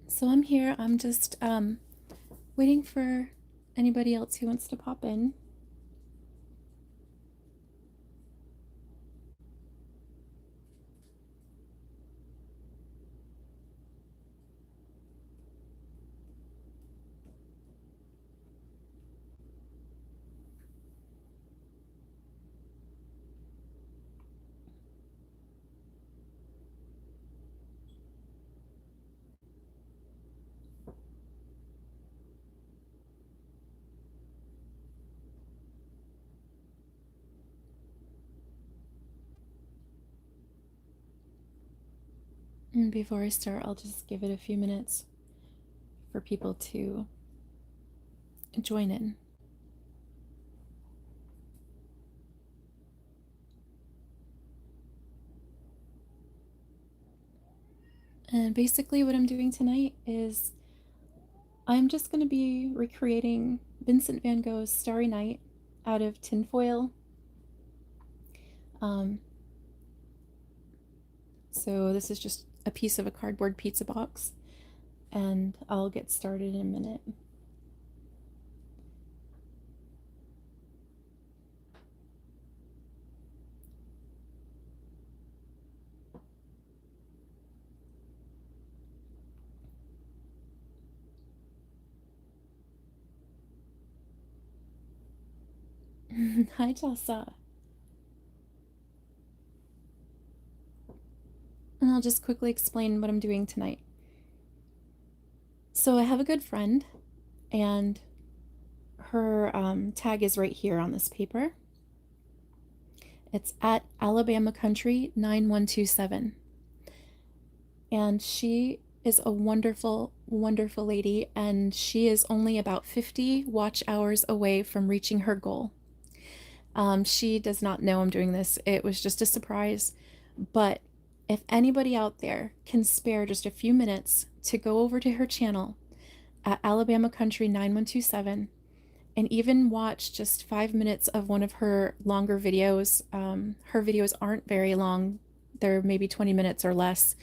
So I'm here. I'm just waiting for anybody else who wants to pop in. And before I start, I'll just give it a few minutes for people to join in. And basically, what I'm doing tonight is I'm just going to be recreating Vincent van Gogh's Starry Night out of tinfoil. Um, so this is just a piece of a cardboard pizza box, and I'll get started in a minute. Hi, Chelsea. And I'll just quickly explain what I'm doing tonight. So I have a good friend, and her tag is right here on this paper. It's at Alabama Country 9127. And she is a wonderful, wonderful lady, and she is only about 50 watch hours away from reaching her goal. She does not know I'm doing this. It was just a surprise. But if anybody out there can spare just a few minutes to go over to her channel at Alabama Country 9127 and even watch just 5 minutes of one of her longer videos. Her videos aren't very long, they're maybe 20 minutes or less.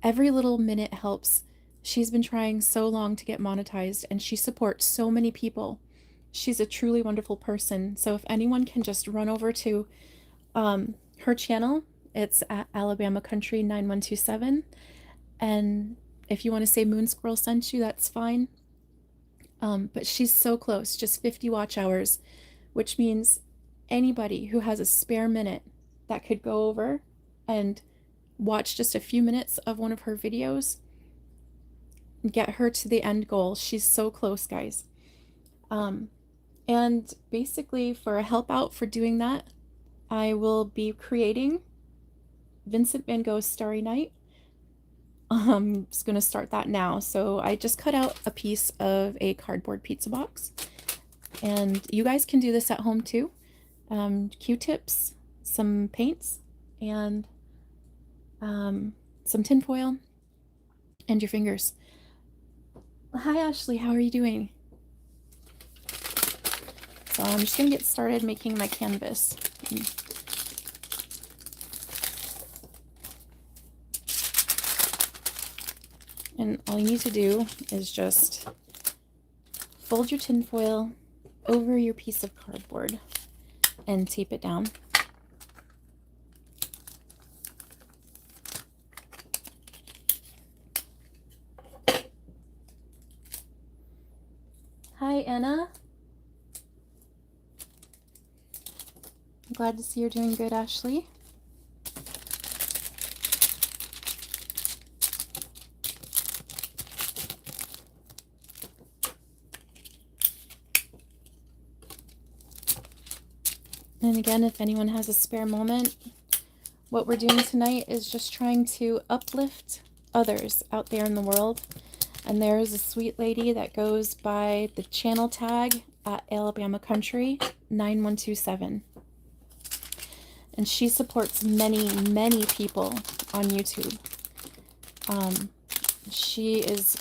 Every little minute helps. She's been trying so long to get monetized, and she supports so many people. She's a truly wonderful person. So if anyone can just run over to her channel, it's at Alabama Country 9127. And if you want to say Moon Squirrel sent you, that's fine. But she's so close, just 50 watch hours, which means anybody who has a spare minute that could go over and watch just a few minutes of one of her videos and get her to the end goal. She's so close, guys. And basically, for a help out for doing that, I will be creating Vincent van Gogh's Starry Night. I'm just going to start that now. So I just cut out a piece of a cardboard pizza box. And you guys can do this at home too. Q-tips, some paints, and some tinfoil, and your fingers. Hi, Ashley. How are you doing? So I'm just going to get started making my canvas. And all you need to do is just fold your tinfoil over your piece of cardboard and tape it down. Hi, Anna. I'm glad to see you're doing good, Ashley. And again, if anyone has a spare moment, what we're doing tonight is just trying to uplift others out there in the world. And there is a sweet lady that goes by the channel tag at Alabama Country 9127. And she supports many, many people on YouTube. She is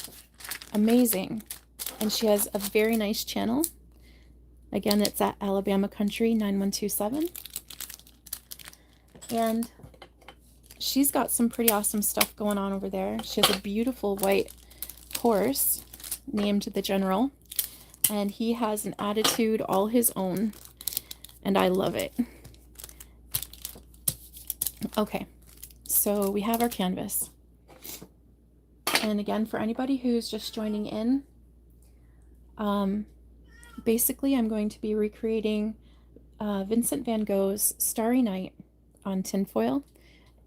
amazing, and she has a very nice channel. Again, it's at Alabama Country 9127. And she's got some pretty awesome stuff going on over there. She has a beautiful white horse named the General, and he has an attitude all his own, and I love it. Okay, so we have our canvas. And again, for anybody who's just joining in, basically I'm going to be recreating Vincent van Gogh's Starry Night on tinfoil,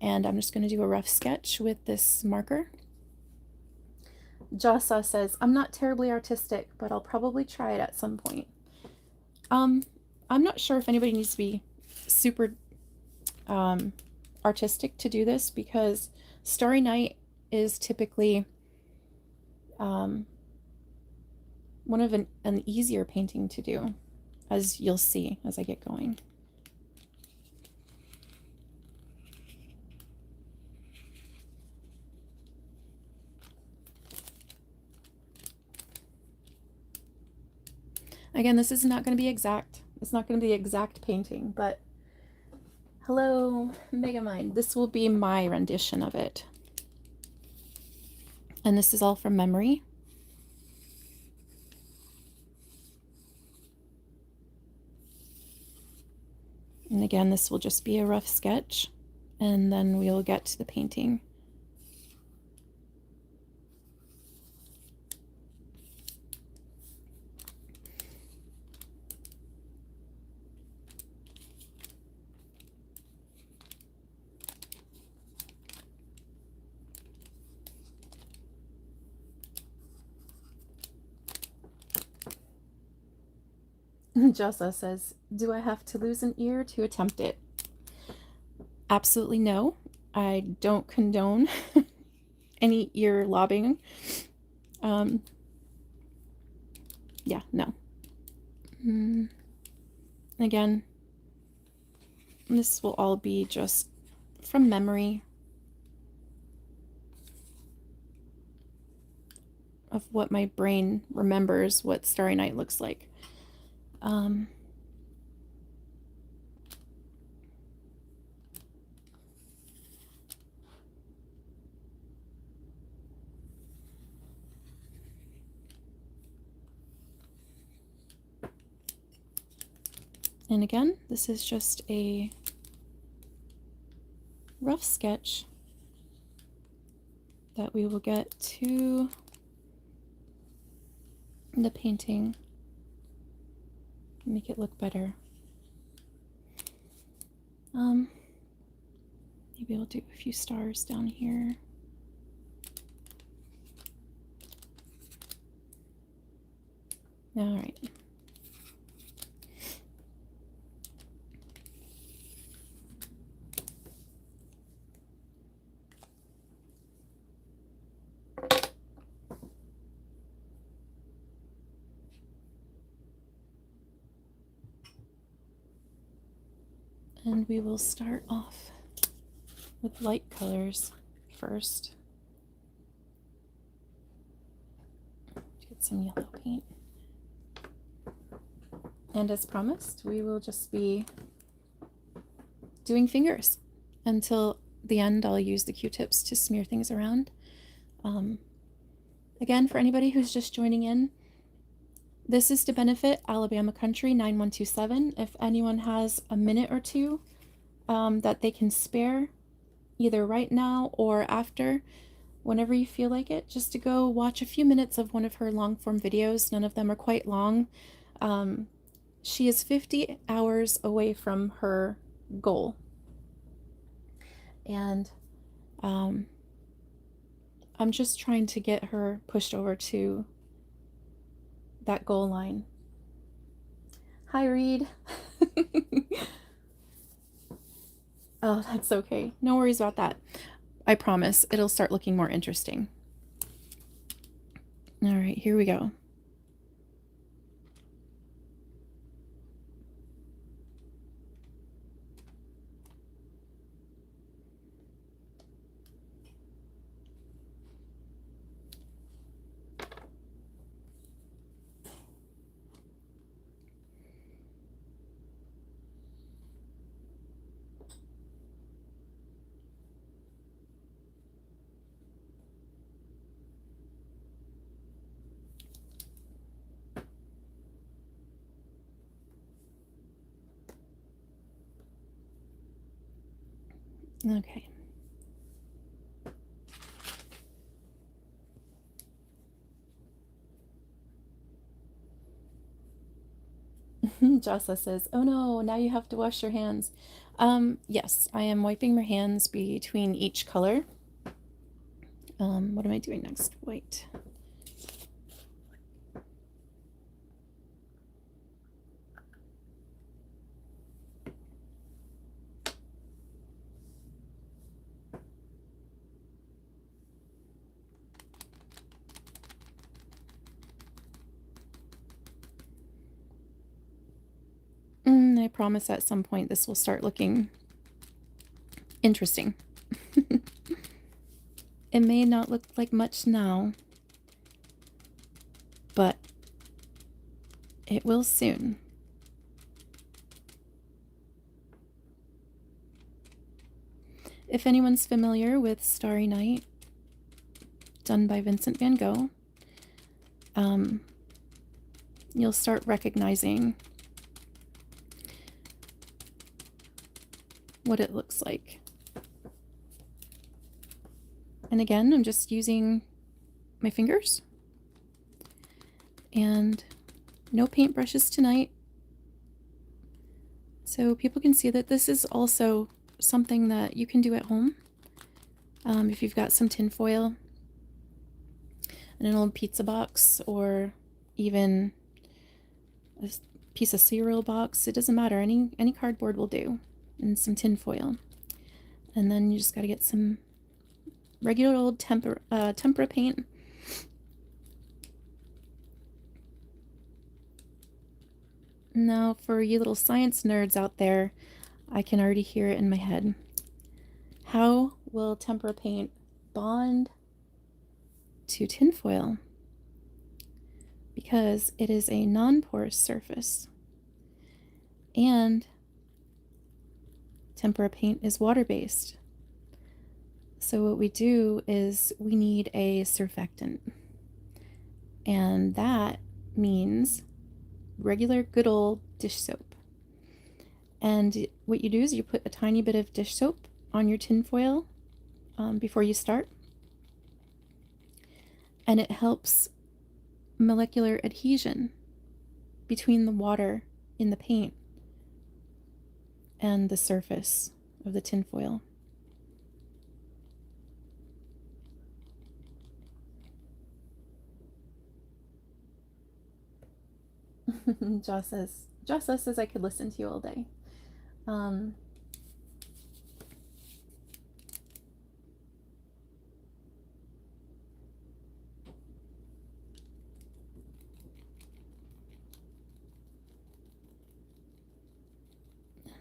and I'm just going to do a rough sketch with this marker. Jasa says, I'm not terribly artistic, but I'll probably try it at some point. I'm not sure if anybody needs to be super artistic to do this, because Starry Night is typically one of an easier painting to do, as you'll see as I get going. Again, this is not going to be exact. It's not going to be the exact painting, but hello, Megamind. This will be my rendition of it. And this is all from memory. And again, this will just be a rough sketch, and then we'll get to the painting. Jessa says, do I have to lose an ear to attempt it? Absolutely no. I don't condone any ear lobbing. Yeah, no. Again, this will all be just from memory of what my brain remembers what Starry Night looks like. And again, this is just a rough sketch that we will get to the painting, make it look better. Maybe I'll do a few stars down here. All right. And we will start off with light colors first. Get some yellow paint. And as promised, we will just be doing fingers until the end. I'll use the Q-tips to smear things around. Again, for anybody who's just joining in, this is to benefit Alabama Country 9127. If anyone has a minute or two that they can spare, either right now or after, whenever you feel like it, just to go watch a few minutes of one of her long form videos. None of them are quite long. She is 50 hours away from her goal. And I'm just trying to get her pushed over to that goal line. Hi, Reed. Oh, that's okay. No worries about that. I promise it'll start looking more interesting. All right, here we go. Okay. Jossa says, "Oh no, now you have to wash your hands." Yes, I am wiping my hands between each color. What am I doing next? White. I promise at some point this will start looking interesting. It may not look like much now, but it will soon. If anyone's familiar with Starry Night, done by Vincent van Gogh, you'll start recognizing what it looks like. And again, I'm just using my fingers and no paintbrushes tonight, so people can see that this is also something that you can do at home. If you've got some tinfoil and an old pizza box, or even a piece of cereal box, it doesn't matter, any cardboard will do, and some tinfoil. And then you just got to get some regular old tempera paint. Now, for you little science nerds out there, I can already hear it in my head. How will tempera paint bond to tinfoil? Because it is a non-porous surface, and tempera paint is water-based. So what we do is we need a surfactant, and that means regular good old dish soap. And what you do is you put a tiny bit of dish soap on your tinfoil before you start, and it helps molecular adhesion between the water in the paint and the surface of the tinfoil. Jossa says I could listen to you all day.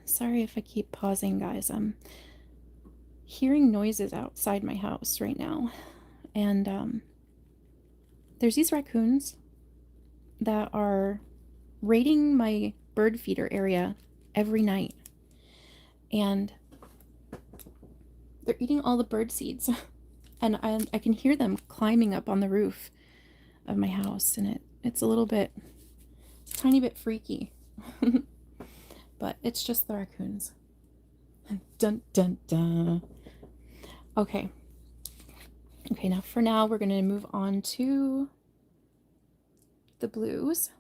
Sorry if I keep pausing, guys. I'm hearing noises outside my house right now, and there's these raccoons that are raiding my bird feeder area every night, and they're eating all the bird seeds. And I can hear them climbing up on the roof of my house, and it's a tiny bit freaky. But it's just the raccoons. Dun dun dun. Okay, now for now we're gonna move on to the blues.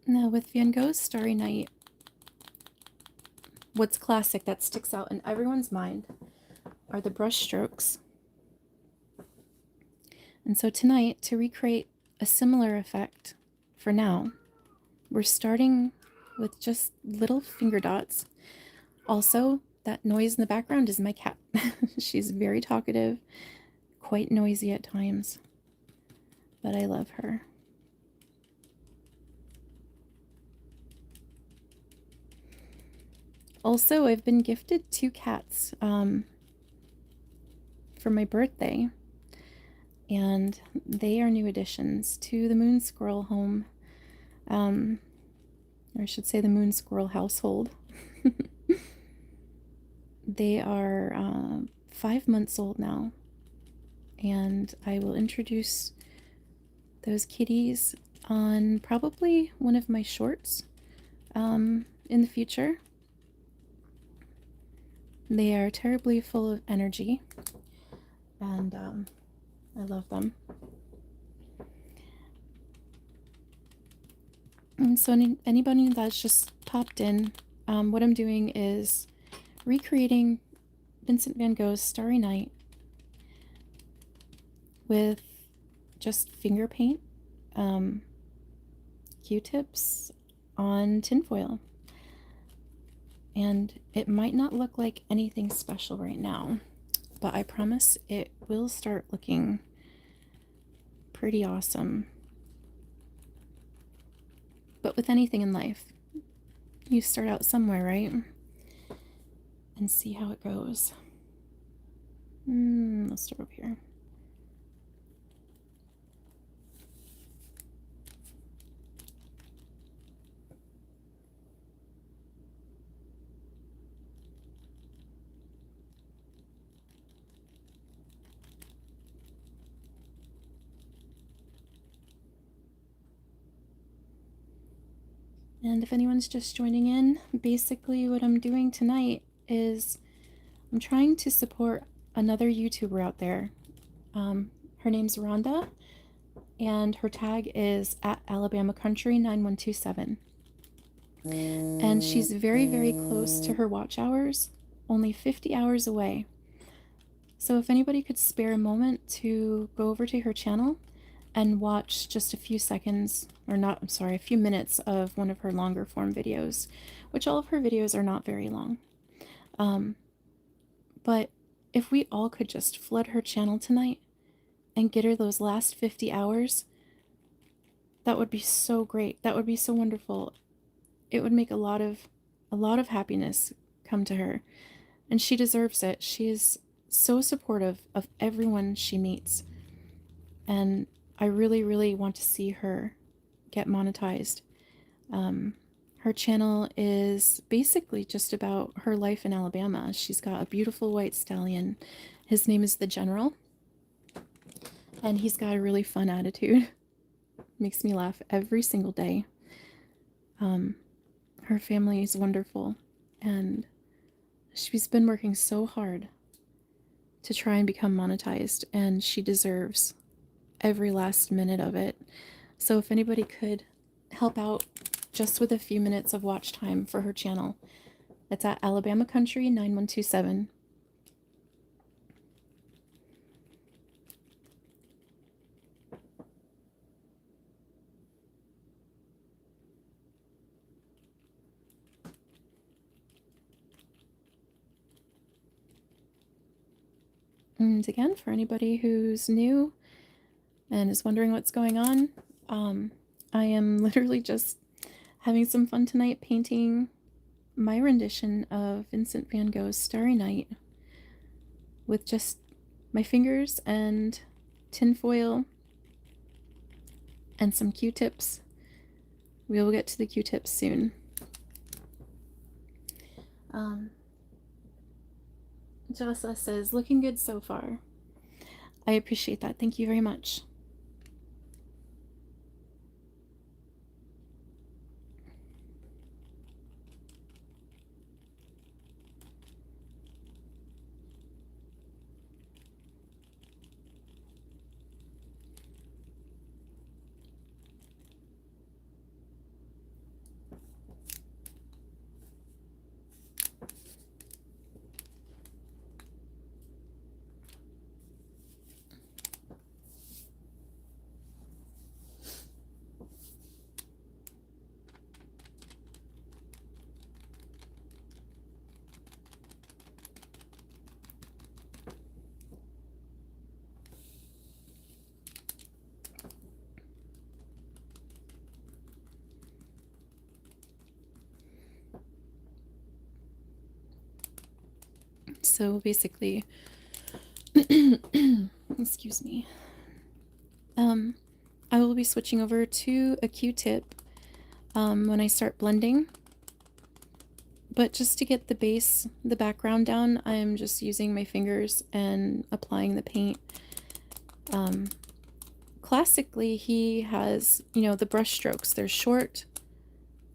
Now with Van Gogh's Starry Night, what's classic that sticks out in everyone's mind are the brush strokes. And so tonight, to recreate a similar effect for now, we're starting with just little finger dots. Also, That noise in the background is my cat. She's very talkative, quite noisy at times, but I love her. Also, I've been gifted 2 cats for my birthday, and they are new additions to the Moon Squirrel home, or I should say the Moon Squirrel household. They are 5 months old now, and I will introduce those kitties on probably one of my shorts in the future. They are terribly full of energy, and I love them. And so anybody that's just popped in, what I'm doing is recreating Vincent van Gogh's Starry Night with just finger paint, Q-tips on tinfoil. And it might not look like anything special right now, but I promise it will start looking pretty awesome. But with anything in life, you start out somewhere, right? And see how it goes. Let's start over here. And if anyone's just joining in, basically what I'm doing tonight is I'm trying to support another YouTuber out there. Her name's Rhonda, and her tag is at Alabama Country 9127. And she's very, very close to her watch hours, only 50 hours away. So if anybody could spare a moment to go over to her channel and watch just a few seconds, or not, I'm sorry, a few minutes of one of her longer form videos, which all of her videos are not very long. But if we all could just flood her channel tonight and get her those last 50 hours, that would be so great. That would be so wonderful. It would make a lot of happiness come to her, and she deserves it. She is so supportive of everyone she meets, and I really, really want to see her get monetized. Her channel is basically just about her life in Alabama. She's got a beautiful white stallion. His name is the General, and he's got a really fun attitude. Makes me laugh every single day. Her family is wonderful, and she's been working so hard to try and become monetized, and she deserves every last minute of it. So if anybody could help out just with a few minutes of watch time for her channel, it's at Alabama Country 9127. And again, for anybody who's new and is wondering what's going on, I am literally just having some fun tonight painting my rendition of Vincent van Gogh's Starry Night with just my fingers and tinfoil and some Q-tips. We will get to the Q-tips soon. Jalissa says, looking good so far. I appreciate that. Thank you very much. So basically, excuse me, I will be switching over to a Q-tip when I start blending. But just to get the base, the background down, I'm just using my fingers and applying the paint. Classically, he has, you know, the brush strokes. They're short,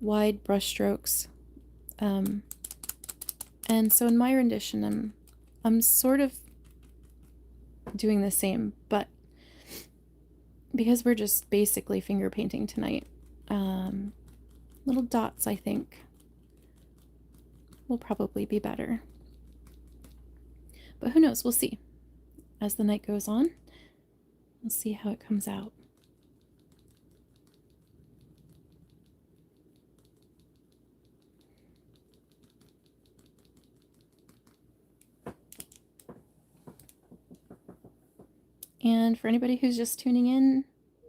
wide brush strokes. And so in my rendition, I'm sort of doing the same, but because we're just basically finger painting tonight, little dots, I think, will probably be better. But who knows? We'll see. As the night goes on, we'll see how it comes out. And for anybody who's just tuning in,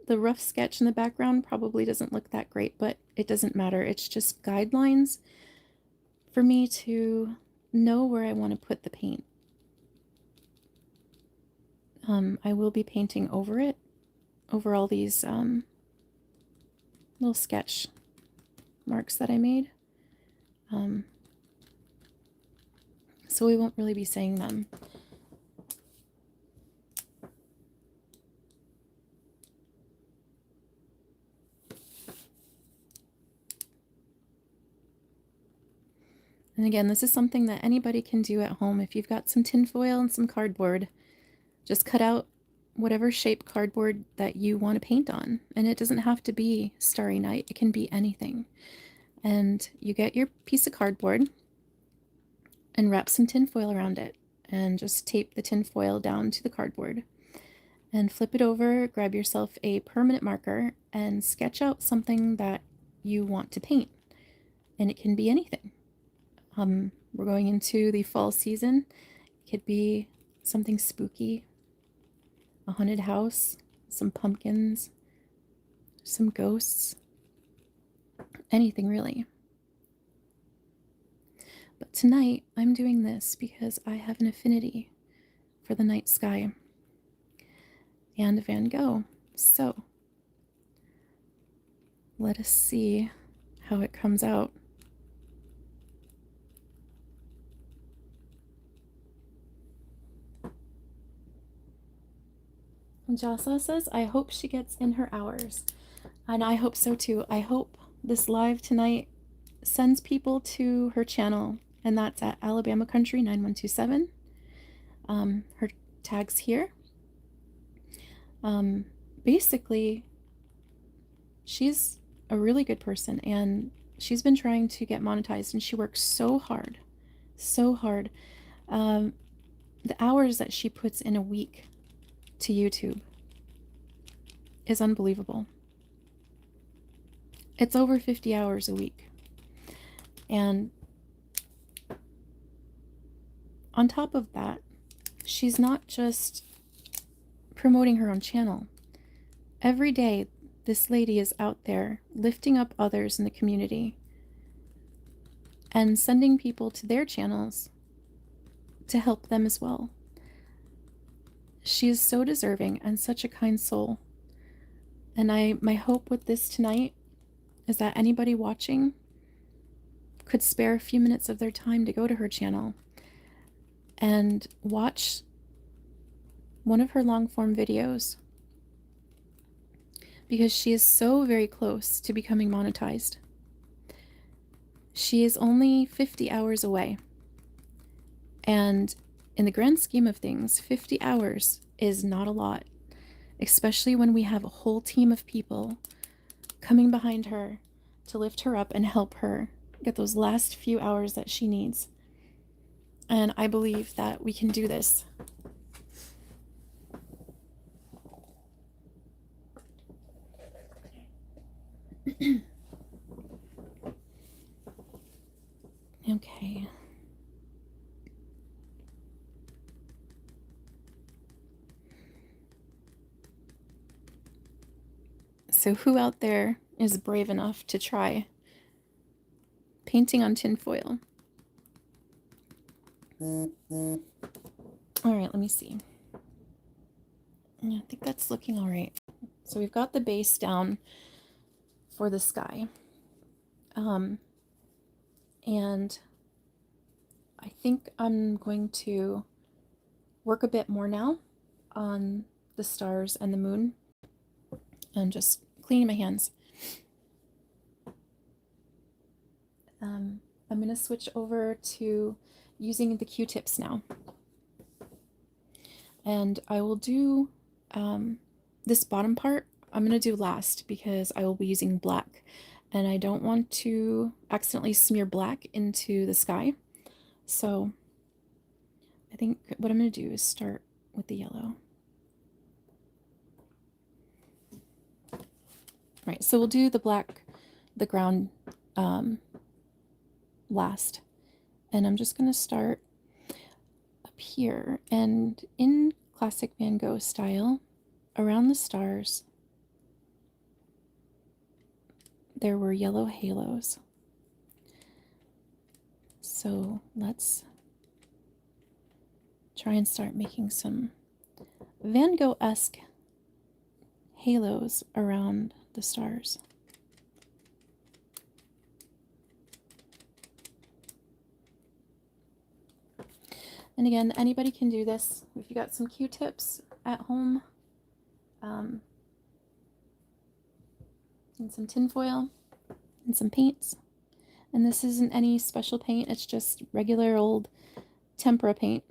the rough sketch in the background probably doesn't look that great, but it doesn't matter. It's just guidelines for me to know where I want to put the paint. I will be painting over it, over all these little sketch marks that I made. So we won't really be saying them. And again, this is something that anybody can do at home. If you've got some tinfoil and some cardboard, just cut out whatever shape cardboard that you want to paint on. And it doesn't have to be Starry Night. It can be anything. And you get your piece of cardboard and wrap some tinfoil around it. And just tape the tinfoil down to the cardboard. And flip it over, grab yourself a permanent marker, and sketch out something that you want to paint. And it can be anything. We're going into the fall season. It could be something spooky, a haunted house, some pumpkins, some ghosts, anything really. But tonight I'm doing this because I have an affinity for the night sky and Van Gogh. So let us see how it comes out. Jasa says, I hope she gets in her hours. And I hope so too. I hope this live tonight sends people to her channel, and that's at Alabama Country 9127. Her tag's here. Basically, she's a really good person, and she's been trying to get monetized, and she works so hard, so hard. The hours that she puts in a week to YouTube is unbelievable. It's over 50 hours a week. And on top of that, she's not just promoting her own channel. Every day, this lady is out there lifting up others in the community and sending people to their channels to help them as well. She is so deserving and such a kind soul. And my hope with this tonight is that anybody watching could spare a few minutes of their time to go to her channel and watch one of her long form videos, because she is so very close to becoming monetized. She is only 50 hours away. And in the grand scheme of things, 50 hours is not a lot, especially when we have a whole team of people coming behind her to lift her up and help her get those last few hours that she needs. And I believe that we can do this. Okay. So who out there is brave enough to try painting on tinfoil? All right, let me see. Yeah, I think that's looking all right. So we've got the base down for the sky. And I think I'm going to work a bit more now on the stars and the moon and just cleaning my hands. I'm going to switch over to using the Q-tips now. And I will do this bottom part, I'm going to do last because I will be using black. And I don't want to accidentally smear black into the sky. So I think what I'm going to do is start with the yellow. Right, so we'll do the black, the ground last. And I'm just going to start up here. And in classic Van Gogh style, around the stars, there were yellow halos. So let's try and start making some Van Gogh-esque halos around the stars. And again, anybody can do this. If you got some Q-tips at home, and some tinfoil, and some paints. And this isn't any special paint, it's just regular old tempera paint.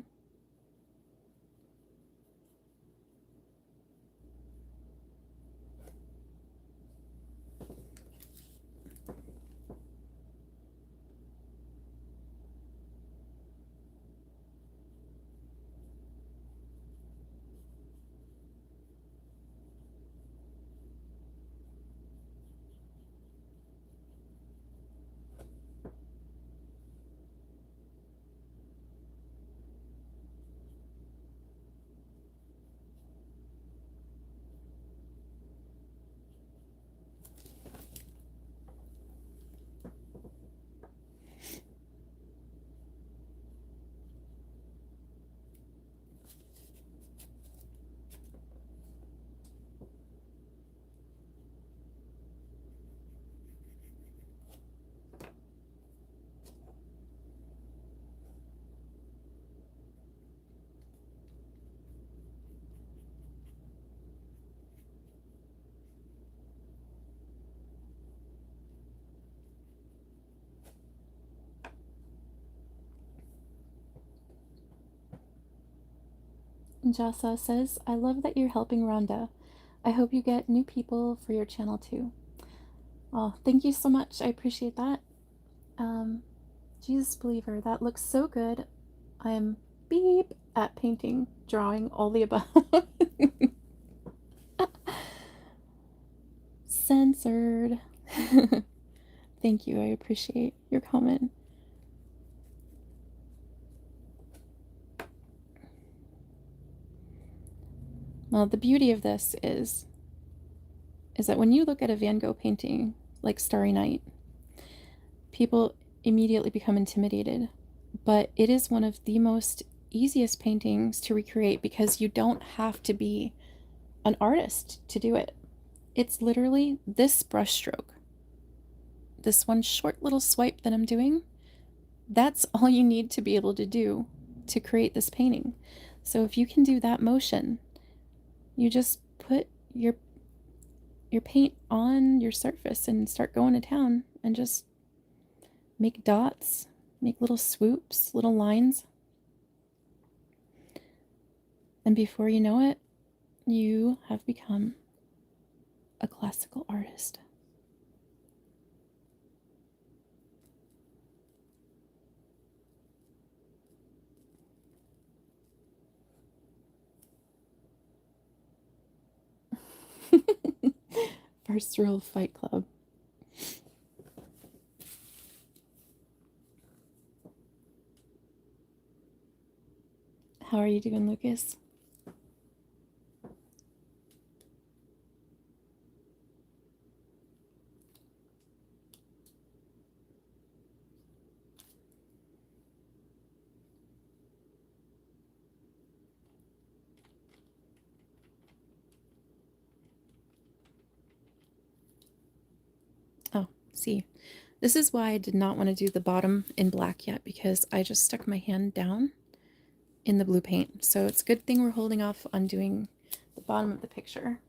Jasa says, I love that you're helping Rhonda. I hope you get new people for your channel too. Oh, thank you so much. I appreciate that. Jesus Believer, that looks so good. I'm beep at painting, drawing, all the above. Censored. Thank you. I appreciate your comment. Well, the beauty of this is that when you look at a Van Gogh painting like Starry Night, people immediately become intimidated. But it is one of the most easiest paintings to recreate because you don't have to be an artist to do it. It's literally this brushstroke. This one short little swipe that I'm doing, that's all you need to be able to do to create this painting. So if you can do that motion, you just put your paint on your surface and start going to town and just make dots, make little swoops, little lines. And before you know it, you have become a classical artist. First rule of Fight Club. How are you doing, Lucas? See, this is why I did not want to do the bottom in black yet, because I just stuck my hand down in the blue paint. So it's a good thing we're holding off on doing the bottom of the picture.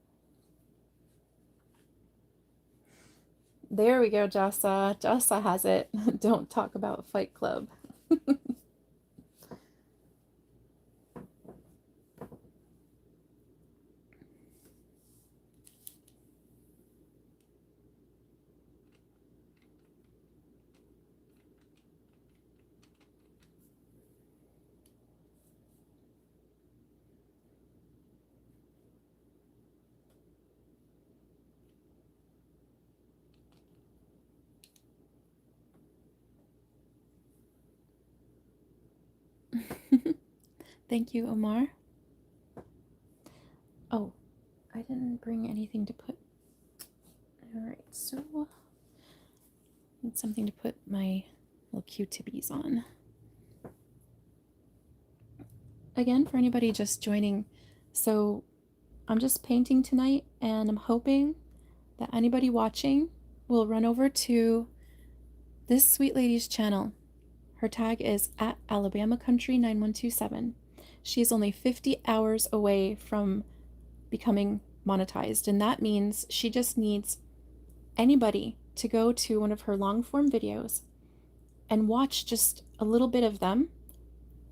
There we go, Jassa. Jassa has it. Don't talk about Fight Club. Thank you, Omar. Oh, I didn't bring anything to put. Alright, so I need something to put my little Q-tippies on. Again, for anybody just joining, so I'm just painting tonight, and I'm hoping that anybody watching will run over to this sweet lady's channel. Her tag is at Alabama Country 9127. She's only 50 hours away from becoming monetized, and that means she just needs anybody to go to one of her long form videos and watch just a little bit of them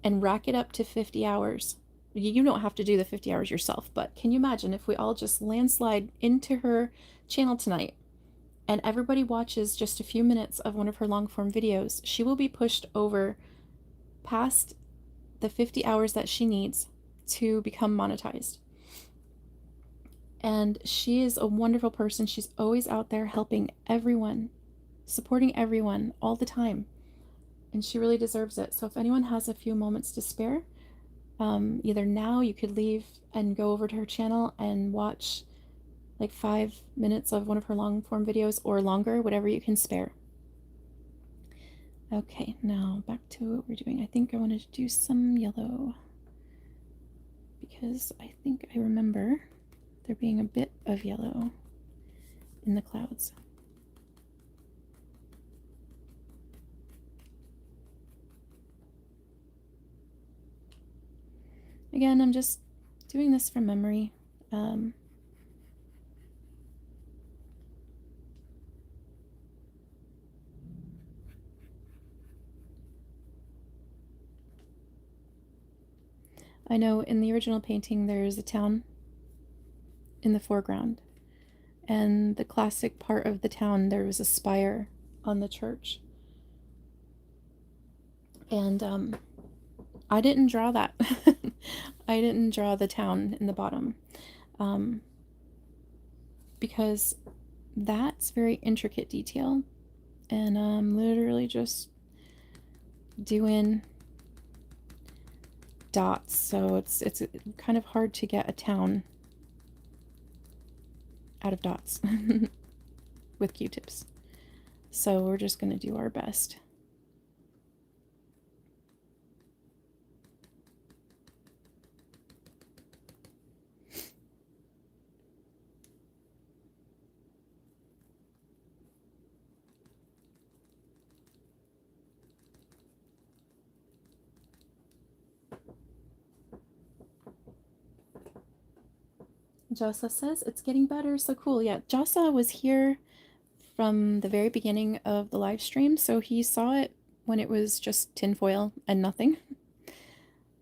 and rack it up to 50 hours. You don't have to do the 50 hours yourself, but can you imagine if we all just landslide into her channel tonight and everybody watches just a few minutes of one of her long form videos? She will be pushed over past the 50 hours that she needs to become monetized. And she is a wonderful person. She's always out there helping everyone, supporting everyone all the time. And she really deserves it. So if anyone has a few moments to spare, either now you could leave and go over to her channel and watch like 5 minutes of one of her long form videos or longer, whatever you can spare. Okay, now back to what we're doing. I think I wanted to do some yellow because I think I remember there being a bit of yellow in the clouds. Again, I'm just doing this from memory. I know in the original painting there's a town in the foreground, and the classic part of the town, there was a spire on the church. And I didn't draw that. I didn't draw the town in the bottom because that's very intricate detail, and I'm literally just doing dots, so it's kind of hard to get a town out of dots with Q-tips. So we're just going to do our best. Josa says it's getting better, so cool. Yeah, Josa was here from the very beginning of the live stream, so he saw it when it was just tinfoil and nothing.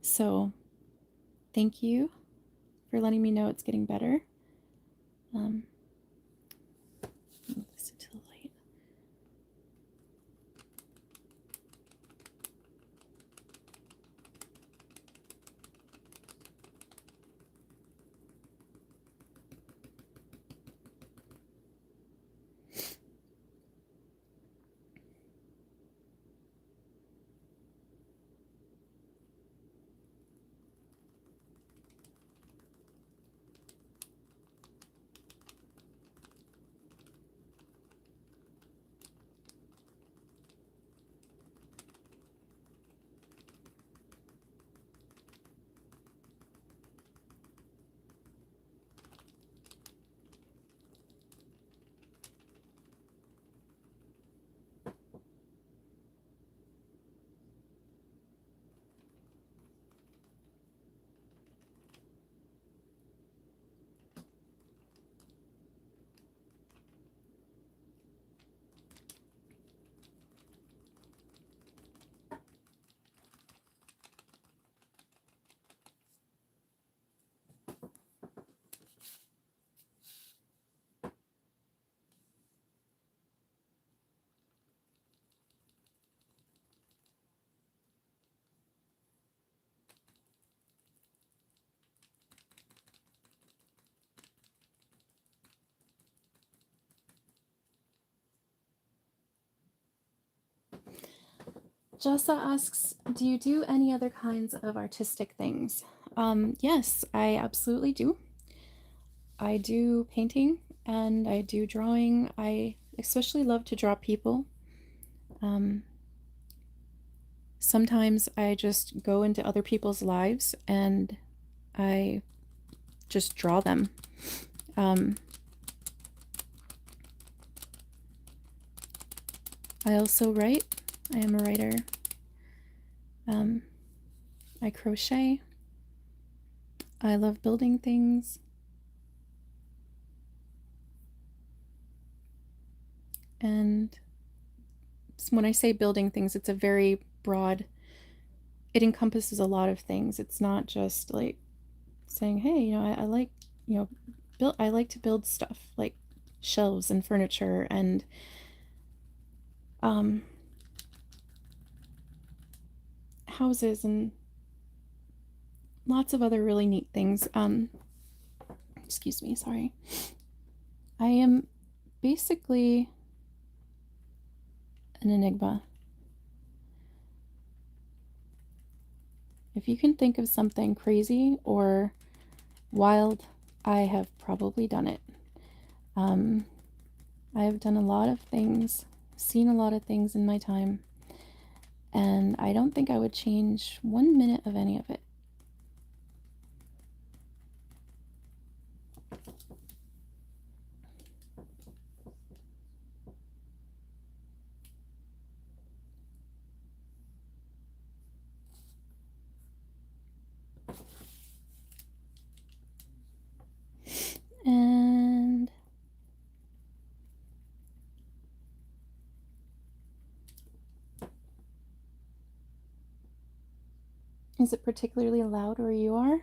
So thank you for letting me know it's getting better. Move this into the light. Jessa asks, do you do any other kinds of artistic things? Yes, I absolutely do. I do painting and I do drawing. I especially love to draw people. Um, Sometimes I just go into other people's lives and I just draw them. Um, I also write. I am a writer. Um, I crochet. I love building things. And when I say building things, it's a very broad, it encompasses a lot of things. It's not just like saying, hey, I like, I like to build stuff like shelves and furniture and um, houses and lots of other really neat things. Excuse me, sorry. I am basically an enigma. If you can think of something crazy or wild, I have probably done it. Um, I have done a lot of things, seen a lot of things in my time, and I don't think I would change 1 minute of any of it. And is it particularly loud where you are?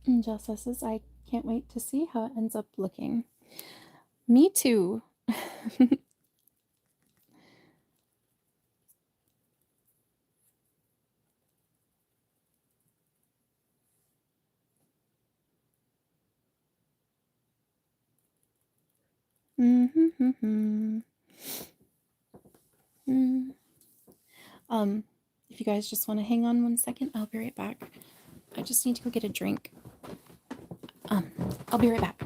And Jessa says, I can't wait to see how it ends up looking. Me too. Mm-hmm. Mm. If you guys just want to hang on 1 second, I'll be right back. I just need to go get a drink. I'll be right back.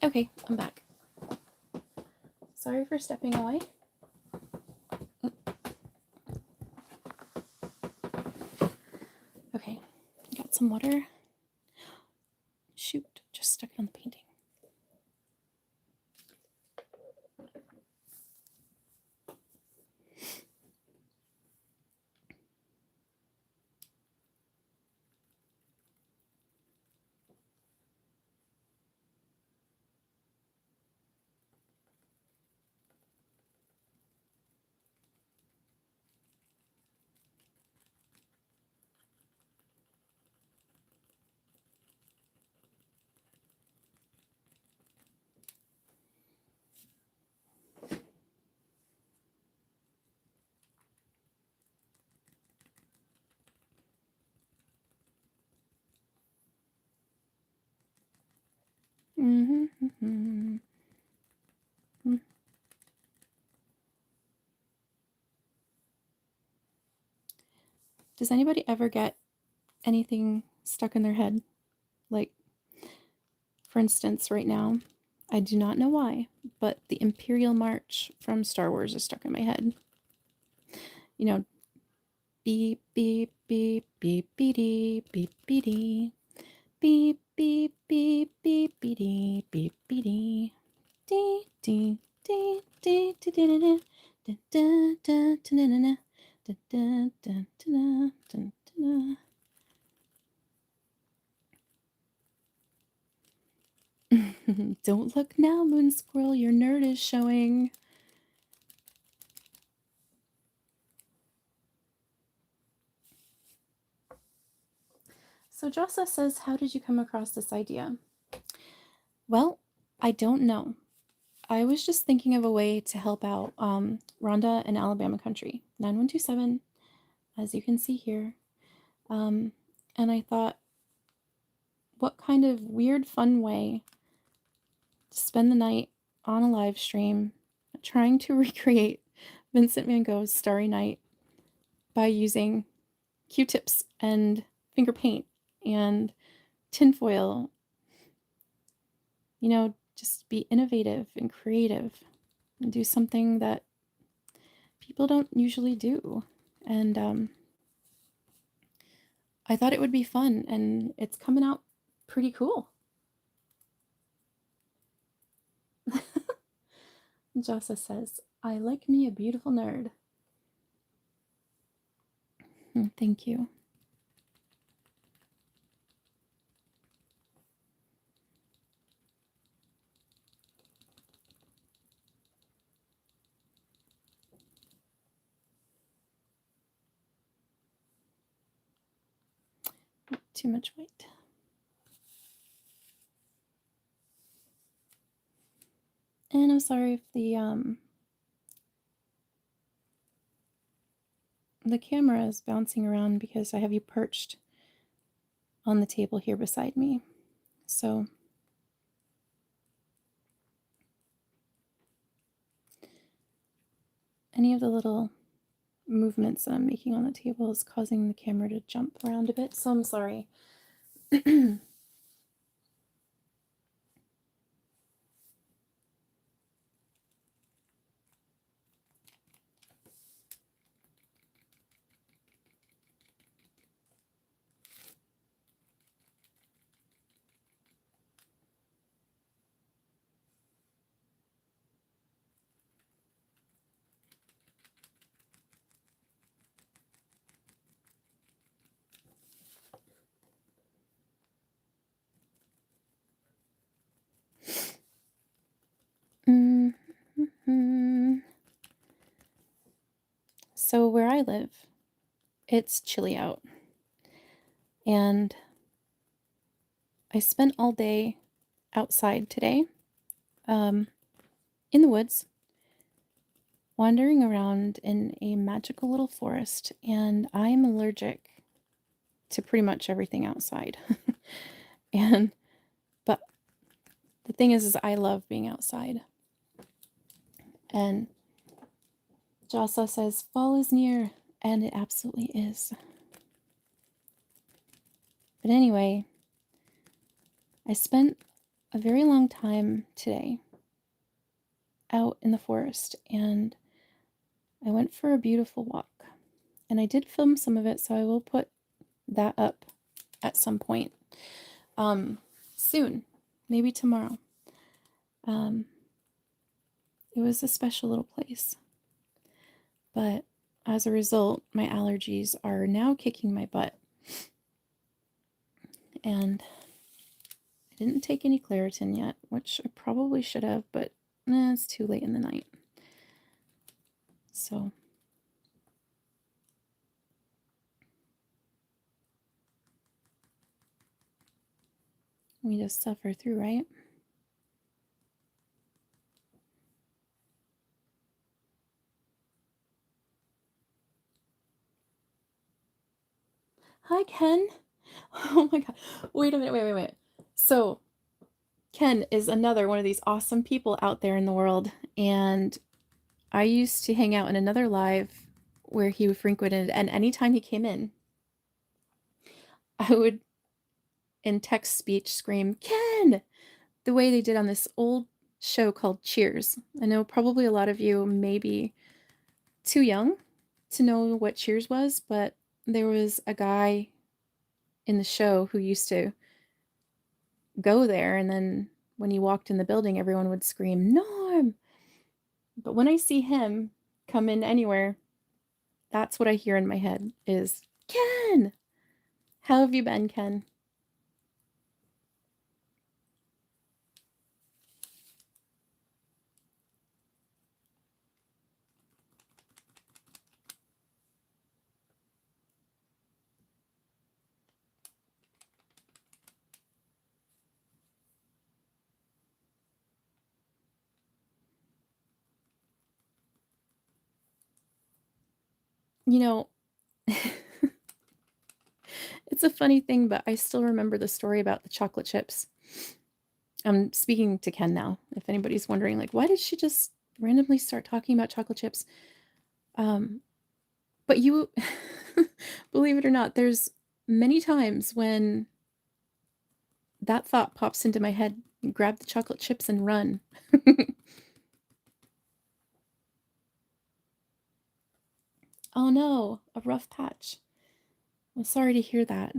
Okay, I'm back. Sorry for stepping away. Okay, got some water. Shoot, just stuck it on the painting. Mm-hmm. Does anybody ever get anything stuck in their head? Like, for instance, right now, I do not know why, but the Imperial March from Star Wars is stuck in my head. You know, beep, beep, beep, beep, beep, beep, beep. Beep, beep, beep, beep, beep, beep, beep, dee, dee, dee, dee, dee, dee, dee, dee, da, da, da, da, da, da, da, da, da, da, da, da. Don't look now, Moon Squirrel, your nerd is showing. So Jossa says, how did you come across this idea? Well, I don't know. I was just thinking of a way to help out Rhonda and Alabama Country, 9127, as you can see here. And I thought, what kind of weird, fun way to spend the night on a live stream trying to recreate Vincent van Gogh's Starry Night by using Q-tips and finger paint and tinfoil. You know, just be innovative and creative and do something that people don't usually do. And I thought it would be fun, and it's coming out pretty cool. Jossa says, I like me a beautiful nerd. Thank you. Too much white. And I'm sorry if the camera is bouncing around because I have you perched on the table here beside me. So any of the little movements that I'm making on the table is causing the camera to jump around a bit, so I'm sorry. So where I live, it's chilly out. And I spent all day outside today, in the woods, wandering around in a magical little forest, and I'm allergic to pretty much everything outside. But the thing is I love being outside. And Jossa says, fall is near, and it absolutely is. But anyway, I spent a very long time today out in the forest, and I went for a beautiful walk. And I did film some of it, so I will put that up at some point soon, maybe tomorrow. It was a special little place. But as a result, my allergies are now kicking my butt. And I didn't take any Claritin yet, which I probably should have, but it's too late in the night. So we just suffer through, right? Hi, Ken. Oh my god. Wait a minute, wait. So, Ken is another one of these awesome people out there in the world, and I used to hang out in another live where he frequented, and anytime he came in, I would, in text speech, scream, Ken! The way they did on this old show called Cheers. I know probably a lot of you may be too young to know what Cheers was, but there was a guy in the show who used to go there, and then when you walked in the building, everyone would scream, Norm! But when I see him come in anywhere, that's what I hear in my head is, Ken! How have you been, Ken? You know, it's a funny thing, but I still remember the story about the chocolate chips. I'm speaking to Ken now, if anybody's wondering, like, why did she just randomly start talking about chocolate chips? Um, but you, believe it or not, there's many times when that thought pops into my head, grab the chocolate chips and run. Oh no, a rough patch. I'm sorry to hear that.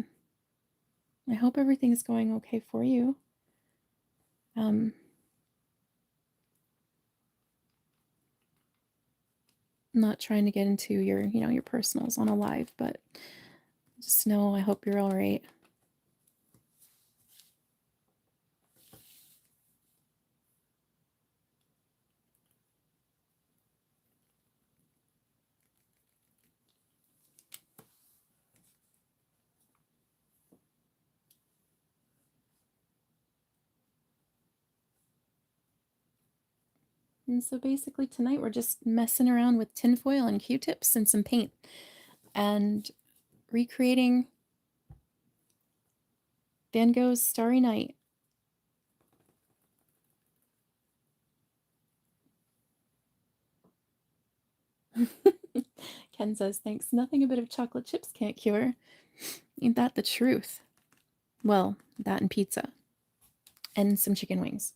I hope everything's going okay for you. I'm not trying to get into your, your personals on a live, but just know I hope you're all right. And so basically tonight we're just messing around with tinfoil and Q-tips and some paint and recreating Van Gogh's Starry Night. Ken says, thanks. Nothing a bit of chocolate chips can't cure. Ain't that the truth? Well, that and pizza. And some chicken wings.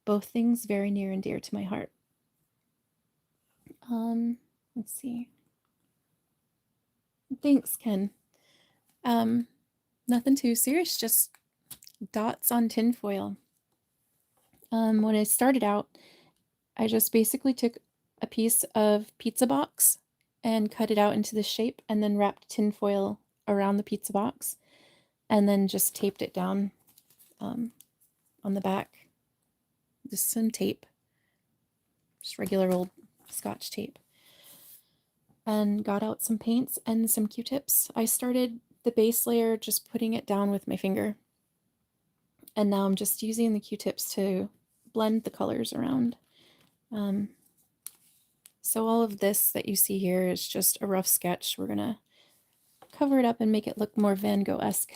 Both things very near and dear to my heart. Let's see. Thanks, Ken. Nothing too serious, just dots on tinfoil. When I started out, I just basically took a piece of pizza box and cut it out into the shape and then wrapped tinfoil around the pizza box and then just taped it down on the back. Just some tape, just regular old Scotch tape. And got out some paints and some Q-tips. I started the base layer just putting it down with my finger. And now I'm just using the Q-tips to blend the colors around. So all of this that you see here is just a rough sketch. We're going to cover it up and make it look more Van Gogh-esque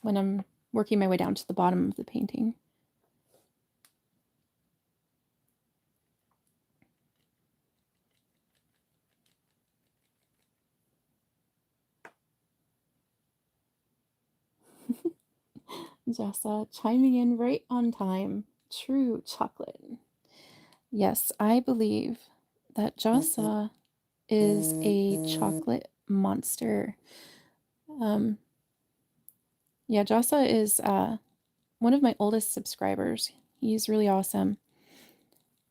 when I'm working my way down to the bottom of the painting. Jessa chiming in right on time. True chocolate. Yes, I believe that Jessa is a chocolate monster. Yeah, Jessa is one of my oldest subscribers. He's really awesome.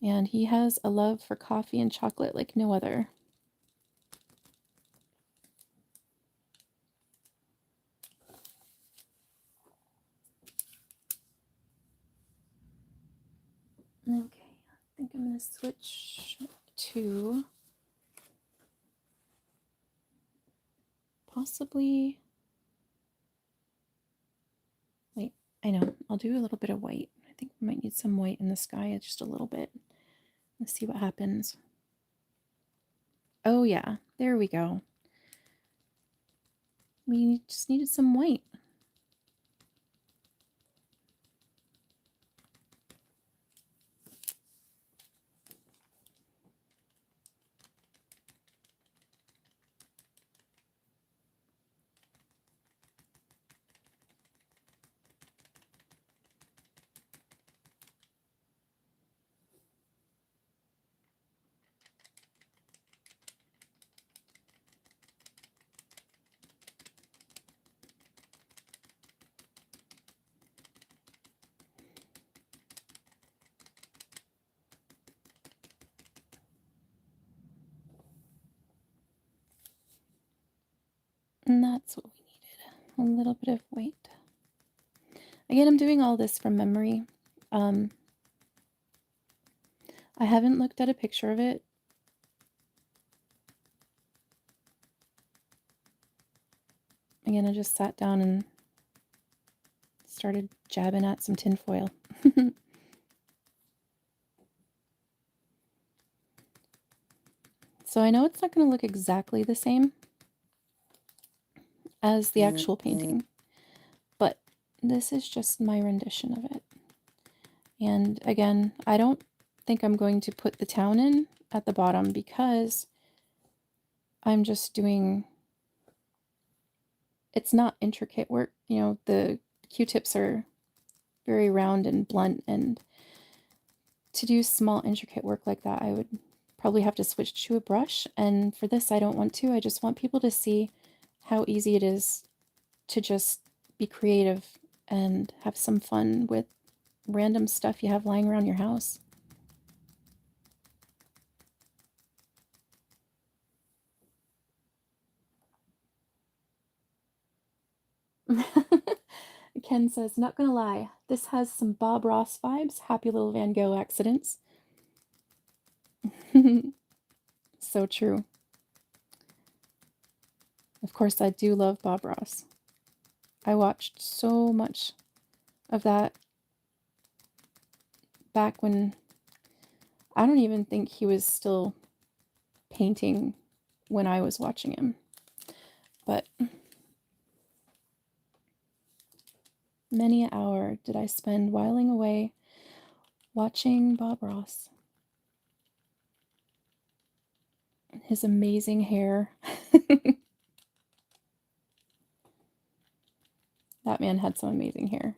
And he has a love for coffee and chocolate like no other. Okay, I think I'm going to switch to possibly, wait, I know, I'll do a little bit of white. I think we might need some white in the sky, just a little bit. Let's see what happens. Oh yeah, there we go. We just needed some white. That's what we needed. A little bit of white. Again, I'm doing all this from memory. I haven't looked at a picture of it. Again, I just sat down and started jabbing at some tinfoil. So I know it's not going to look exactly the same as the actual painting, but this is just my rendition of it. And again, I don't think I'm going to put the town in at the bottom because I'm just doing, it's not intricate work. You know, the Q-tips are very round and blunt, and to do small intricate work like that, I would probably have to switch to a brush. And for this, I don't want to. I just want people to see how easy it is to just be creative and have some fun with random stuff you have lying around your house. Ken says, not gonna lie, this has some Bob Ross vibes. Happy little Van Gogh accidents. So true. Of course, I do love Bob Ross. I watched so much of that back when I don't even think he was still painting when I was watching him. But many an hour did I spend whiling away watching Bob Ross. His amazing hair. That man had some amazing hair.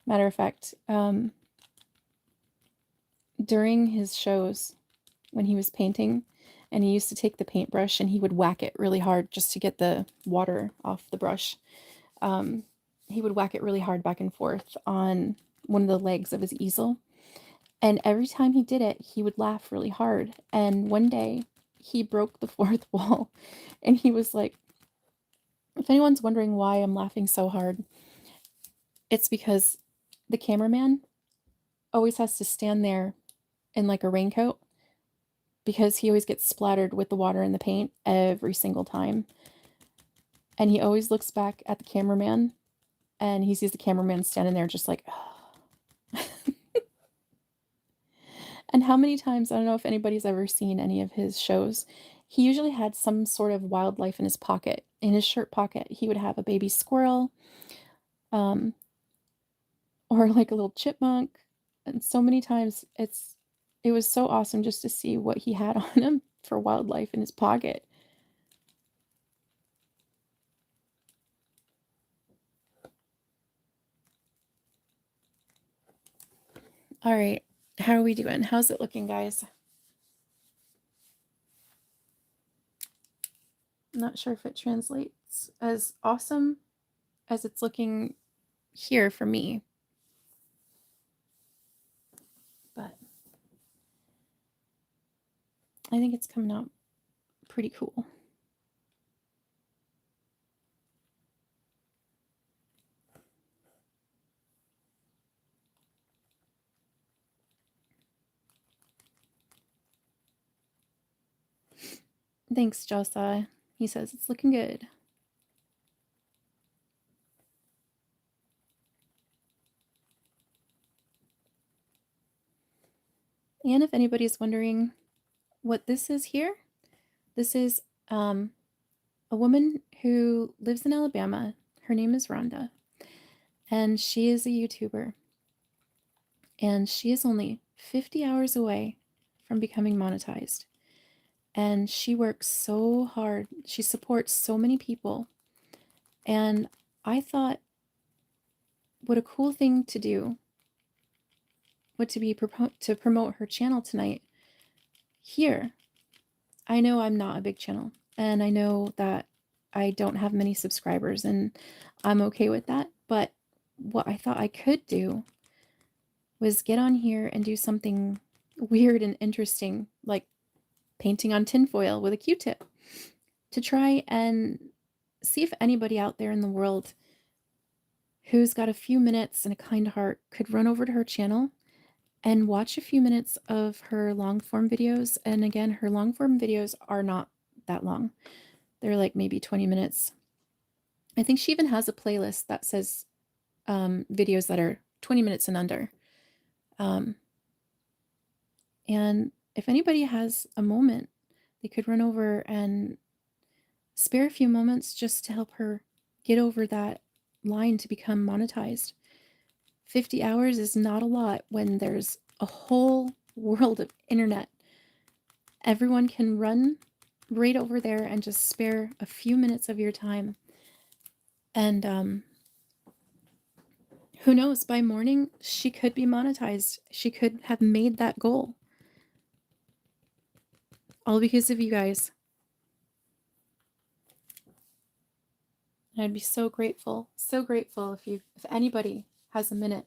Matter of fact, during his shows, when he was painting, and he used to take the paintbrush and he would whack it really hard just to get the water off the brush. He would whack it really hard back and forth on one of the legs of his easel. And every time he did it, he would laugh really hard. And one day he broke the fourth wall and he was like, if anyone's wondering why I'm laughing so hard, it's because the cameraman always has to stand there in like a raincoat because he always gets splattered with the water and the paint every single time. And he always looks back at the cameraman and he sees the cameraman standing there just like, oh. And how many times, I don't know if anybody's ever seen any of his shows, he usually had some sort of wildlife in his pocket. In his shirt pocket, he would have a baby squirrel, or like a little chipmunk. And so many times it was so awesome just to see what he had on him for wildlife in his pocket. All right, how are we doing? How's it looking, guys? I'm not sure if it translates as awesome as it's looking here for me, but I think it's coming out pretty cool. Thanks, Josiah. He says it's looking good. And if anybody's wondering what this is here, this is a woman who lives in Alabama. Her name is Rhonda, and she is a YouTuber. And she is only 50 hours away from becoming monetized. And she works so hard. She supports so many people. And I thought, what a cool thing to do would to be to promote her channel tonight here. I know I'm not a big channel, and I know that I don't have many subscribers, and I'm okay with that. But what I thought I could do was get on here and do something weird and interesting, like painting on tinfoil with a Q-tip. to try and see if anybody out there in the world who's got a few minutes and a kind heart could run over to her channel and watch a few minutes of her long form videos. And again, her long form videos are not that long. They're like maybe 20 minutes. I think she even has a playlist that says videos that are 20 minutes and under. And if anybody has a moment, they could run over and spare a few moments just to help her get over that line to become monetized. 50 hours is not a lot when there's a whole world of internet. Everyone can run right over there and just spare a few minutes of your time. And who knows, by morning, she could be monetized. She could have made that goal. All because of you guys. I'd be so grateful if anybody has a minute.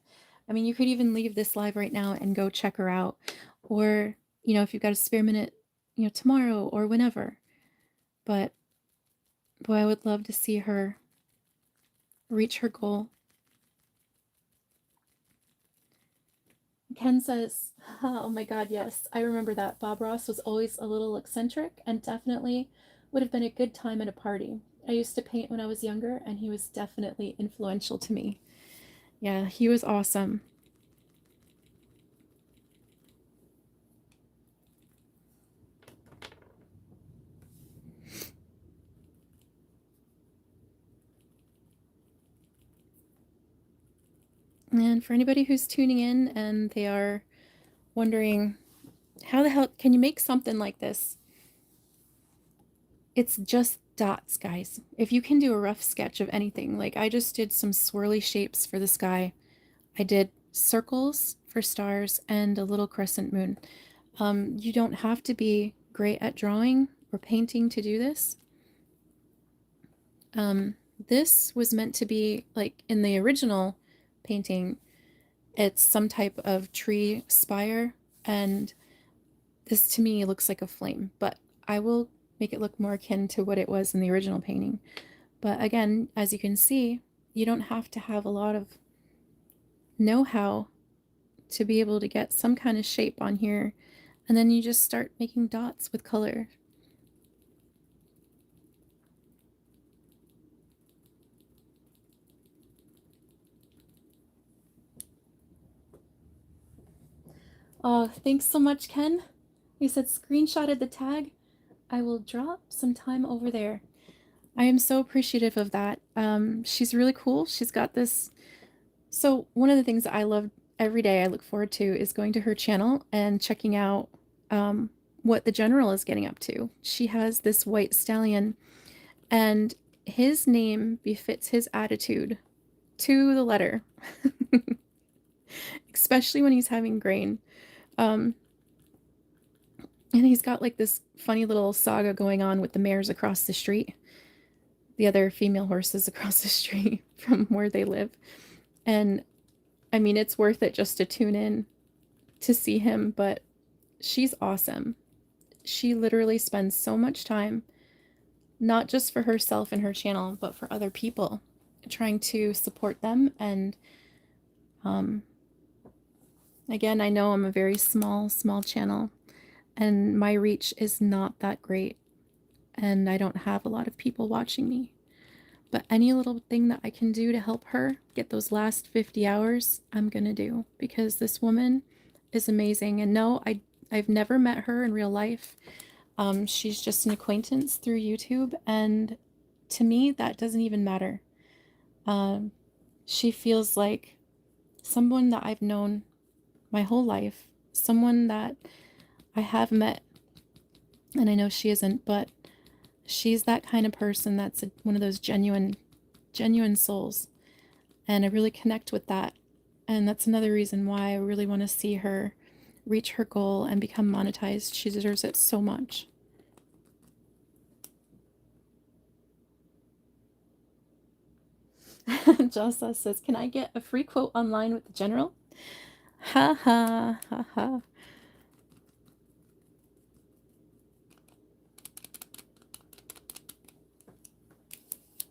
I mean, you could even leave this live right now and go check her out. Or, if you've got a spare minute, tomorrow or whenever. But boy, I would love to see her reach her goal. Ken says, oh my God, yes, I remember that. Bob Ross was always a little eccentric and definitely would have been a good time at a party. I used to paint when I was younger, and he was definitely influential to me. Yeah, he was awesome. And for anybody who's tuning in and they are wondering, how the hell can you make something like this? It's just dots, guys. If you can do a rough sketch of anything, like I just did some swirly shapes for the sky. I did circles for stars and a little crescent moon. You don't have to be great at drawing or painting to do this. This was meant to be, like in the original painting, it's some type of tree spire, and this to me looks like a flame, but I will make it look more akin to what it was in the original painting. But again, as you can see, you don't have to have a lot of know-how to be able to get some kind of shape on here, and then you just start making dots with color. Oh, thanks so much, Ken. You said screenshotted the tag. I will drop some time over there. I am so appreciative of that. She's really cool. She's got this. So one of the things that I love every day, I look forward to, is going to her channel and checking out what the general is getting up to. She has this white stallion, and his name befits his attitude to the letter, especially when he's having grain. And he's got like this funny little saga going on with the mares across the street, the other female horses across the street from where they live. And I mean, it's worth it just to tune in to see him, but she's awesome. She literally spends so much time, not just for herself and her channel, but for other people, trying to support them. And again, I know I'm a very small channel, and my reach is not that great, and I don't have a lot of people watching me. But any little thing that I can do to help her get those last 50 hours, I'm gonna do, because this woman is amazing. And no, I've never met her in real life. She's just an acquaintance through YouTube, and to me, that doesn't even matter. She feels like someone that I've known my whole life, someone that I have met, and I know she isn't, but she's that kind of person that's one of those genuine souls, and I really connect with that. And that's another reason why I really want to see her reach her goal and become monetized. She deserves it so much. Jossa says, can I get a free quote online with the general? Ha ha ha ha.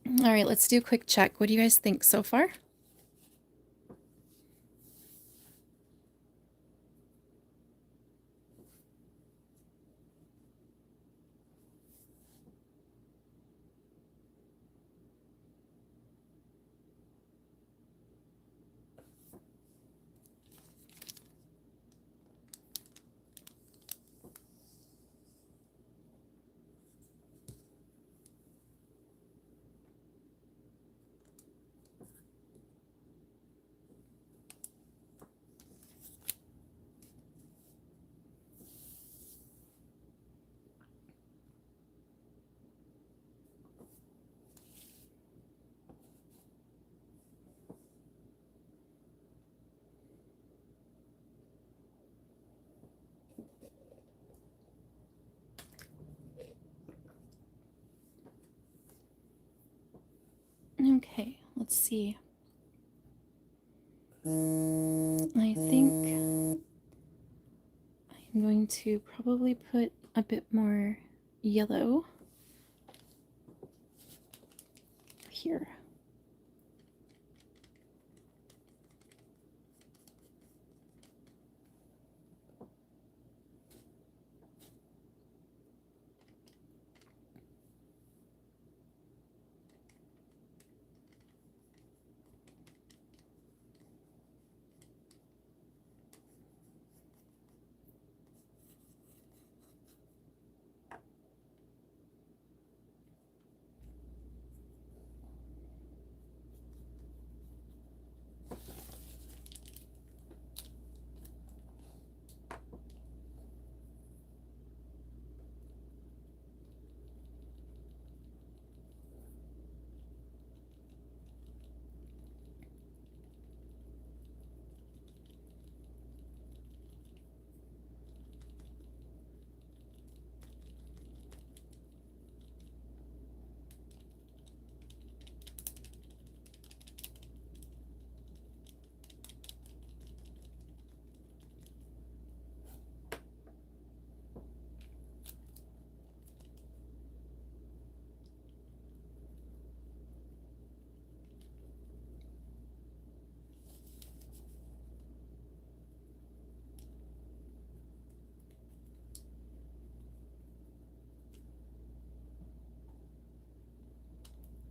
All right, let's do a quick check. What do you guys think so far? Okay, let's see. I think I'm going to probably put a bit more yellow here.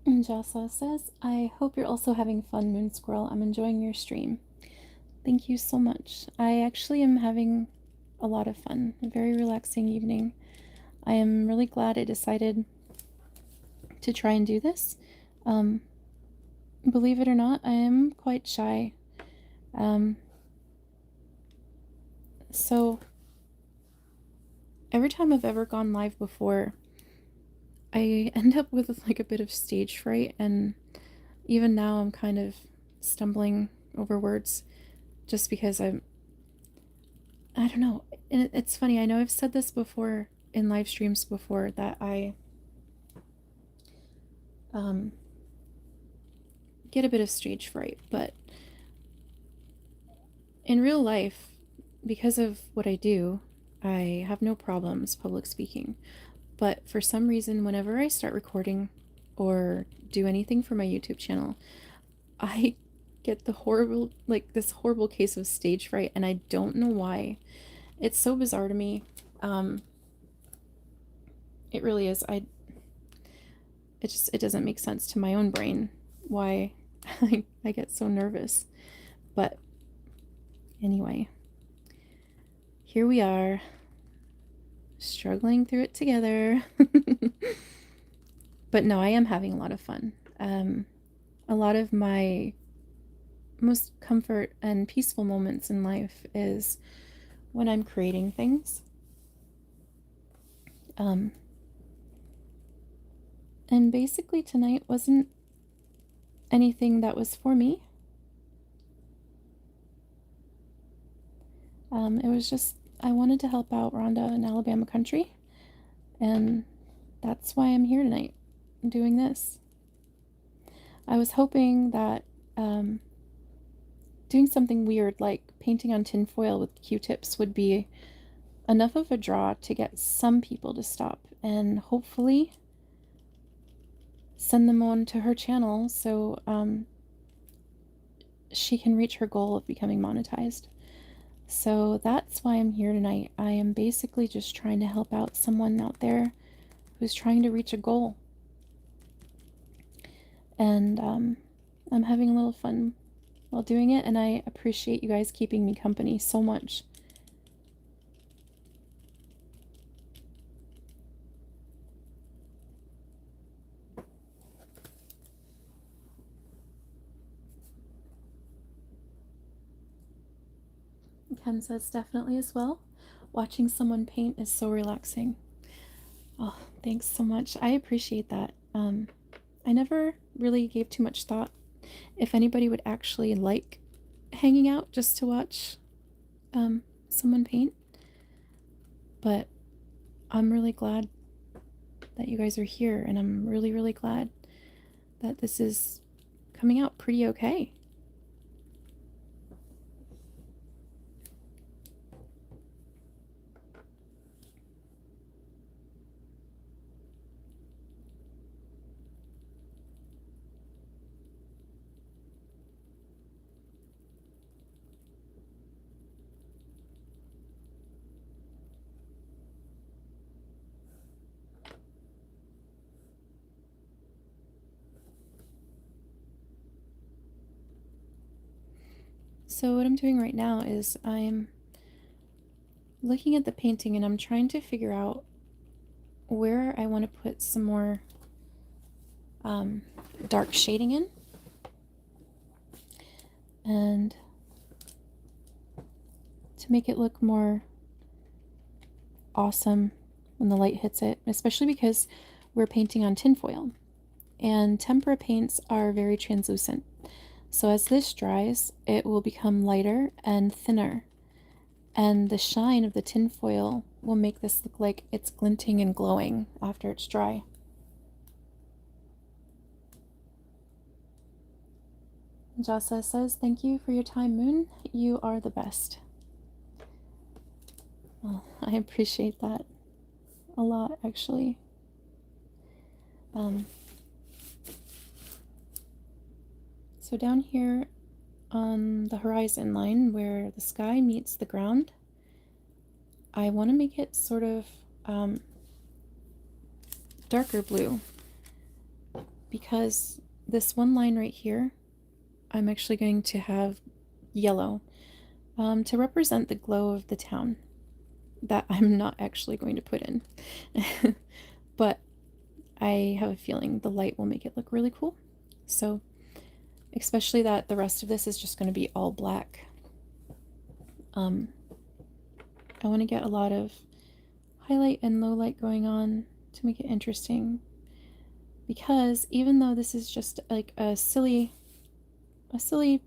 And Jasa says, I hope you're also having fun, Moon Squirrel. I'm enjoying your stream. Thank you so much. I actually am having a lot of fun. A very relaxing evening. I am really glad I decided to try and do this. Believe it or not, I am quite shy. So every time I've ever gone live before, I end up with like a bit of stage fright, and even now I'm kind of stumbling over words just because I don't know. And it's funny, I know I've said this before in live streams before that I get a bit of stage fright, but in real life, because of what I do, I have no problems public speaking. But for some reason, whenever I start recording or do anything for my YouTube channel, I get the horrible, like this horrible case of stage fright, and I don't know why. It's so bizarre to me. It really is. It doesn't make sense to my own brain why I get so nervous. But anyway, here we are, struggling through it together. But no, I am having a lot of fun. A lot of my most comfort and peaceful moments in life is when I'm creating things. And basically tonight wasn't anything that was for me. It was just, I wanted to help out Rhonda in Alabama country, and that's why I'm here tonight doing this. I was hoping that doing something weird like painting on tinfoil with Q-tips would be enough of a draw to get some people to stop, and hopefully send them on to her channel so she can reach her goal of becoming monetized. So that's why I'm here tonight. I am basically just trying to help out someone out there who's trying to reach a goal. And I'm having a little fun while doing it, and I appreciate you guys keeping me company so much. Ken says definitely as well. Watching someone paint is so relaxing. Oh, thanks so much. I appreciate that. I never really gave too much thought if anybody would actually like hanging out just to watch someone paint. But I'm really glad that you guys are here, and I'm really, really glad that this is coming out pretty okay. So what I'm doing right now is I'm looking at the painting and I'm trying to figure out where I want to put some more dark shading in. And to make it look more awesome when the light hits it, especially because we're painting on tinfoil. And tempera paints are very translucent. So as this dries, it will become lighter and thinner. And the shine of the tinfoil will make this look like it's glinting and glowing after it's dry. Jasa says, thank you for your time, Moon. You are the best. Well, I appreciate that a lot, actually. So down here on the horizon line where the sky meets the ground, I want to make it sort of darker blue, because this one line right here, I'm actually going to have yellow to represent the glow of the town that I'm not actually going to put in. But I have a feeling the light will make it look really cool. So, especially that the rest of this is just going to be all black. I want to get a lot of highlight and low light going on to make it interesting. Because even though this is just like a silly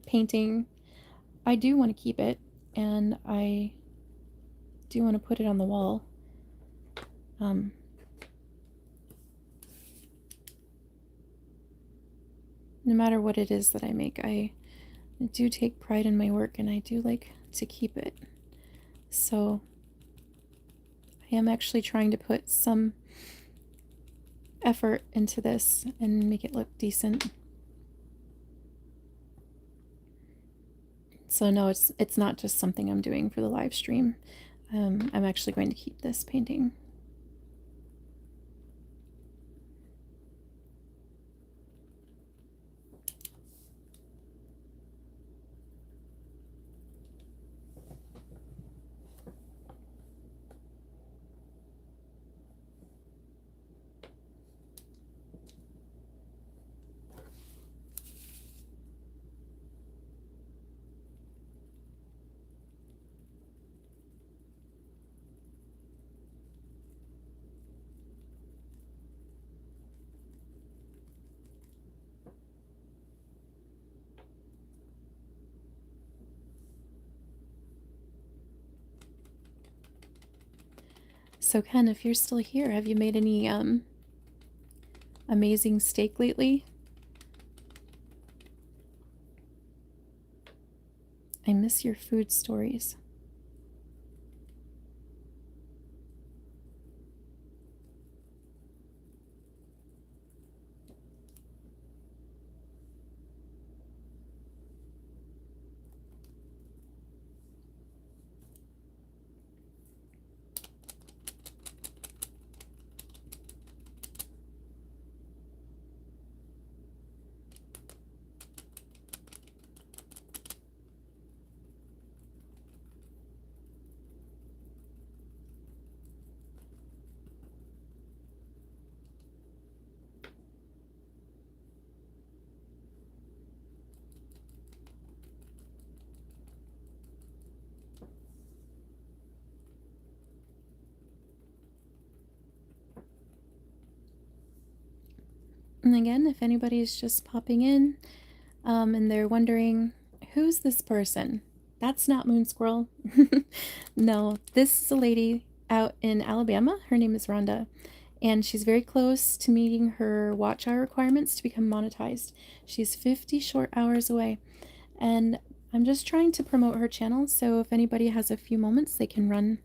painting, I do want to keep it, and I do want to put it on the wall. No matter what it is that I make, I do take pride in my work, and I do like to keep it. So I am actually trying to put some effort into this and make it look decent. So no, it's not just something I'm doing for the live stream. I'm actually going to keep this painting. So Ken, if you're still here, have you made any amazing steak lately? I miss your food stories. And again, if anybody's just popping in and they're wondering, who's this person? That's not Moon Squirrel. No, this is a lady out in Alabama. Her name is Rhonda, and she's very close to meeting her watch hour requirements to become monetized. She's 50 short hours away, and I'm just trying to promote her channel, so if anybody has a few moments, they can run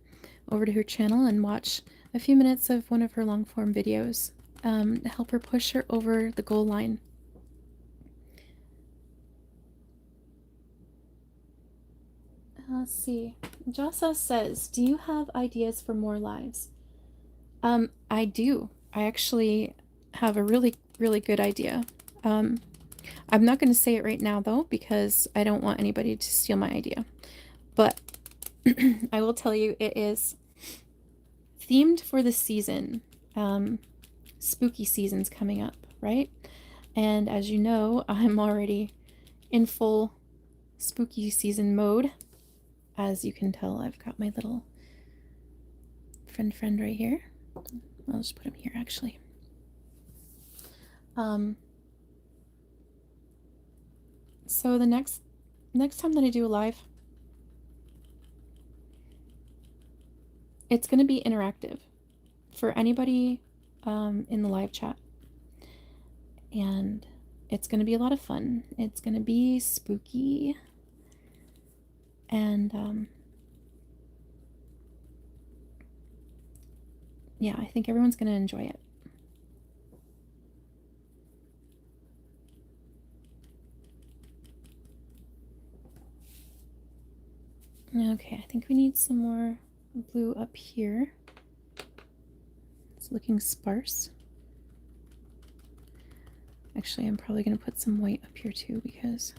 over to her channel and watch a few minutes of one of her long form videos. Help her push her over the goal line. Let's see. Jasa says, do you have ideas for more lives? I do. I actually have a really, really good idea. I'm not going to say it right now, though, because I don't want anybody to steal my idea. But I will tell you, it is themed for the season. Spooky season's coming up, right? And as you know, I'm already in full spooky season mode. As you can tell, I've got my little friend right here. I'll just put him here, actually. So the next time that I do a live, it's going to be interactive for anybody in the live chat. And it's going to be a lot of fun. It's going to be spooky. And yeah, I think everyone's going to enjoy it. Okay, I think we need some more blue up here. It's looking sparse. Actually, I'm probably going to put some white up here too, because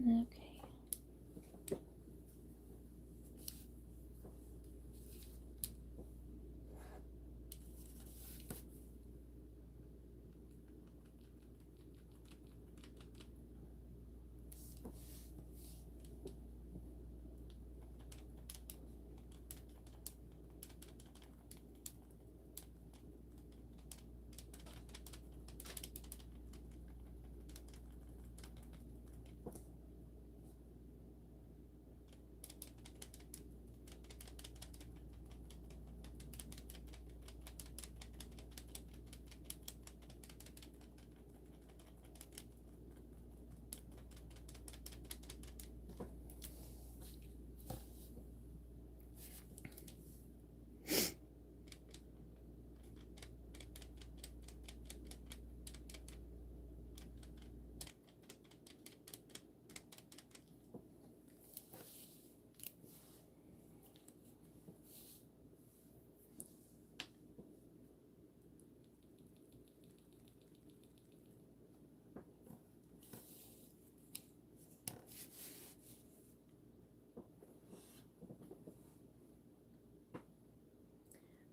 okay.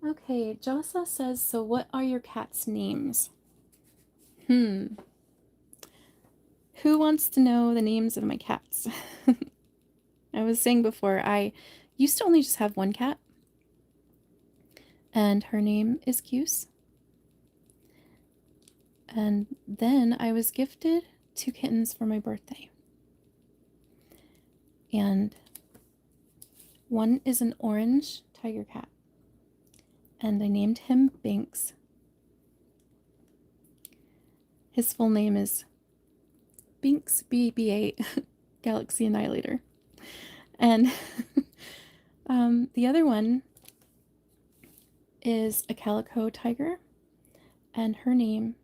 Okay, Jasa says, so what are your cats' names? Who wants to know the names of my cats? I was saying before, I used to only just have one cat, and her name is Cuse. And then I was gifted 2 kittens for my birthday. And one is an orange tiger cat, and I named him Binks. His full name is Binks BB-8 Galaxy Annihilator. And the other one is a calico tiger, and her name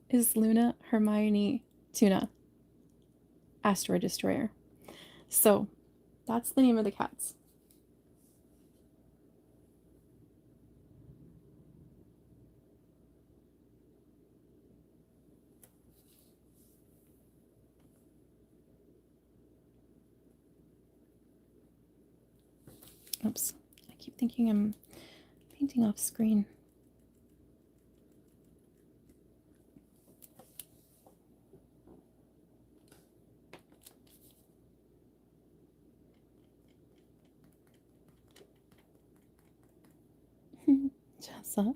is Luna Hermione Tuna, Asteroid Destroyer. So that's the name of the cats. Oops, I keep thinking I'm painting off screen. Jessa.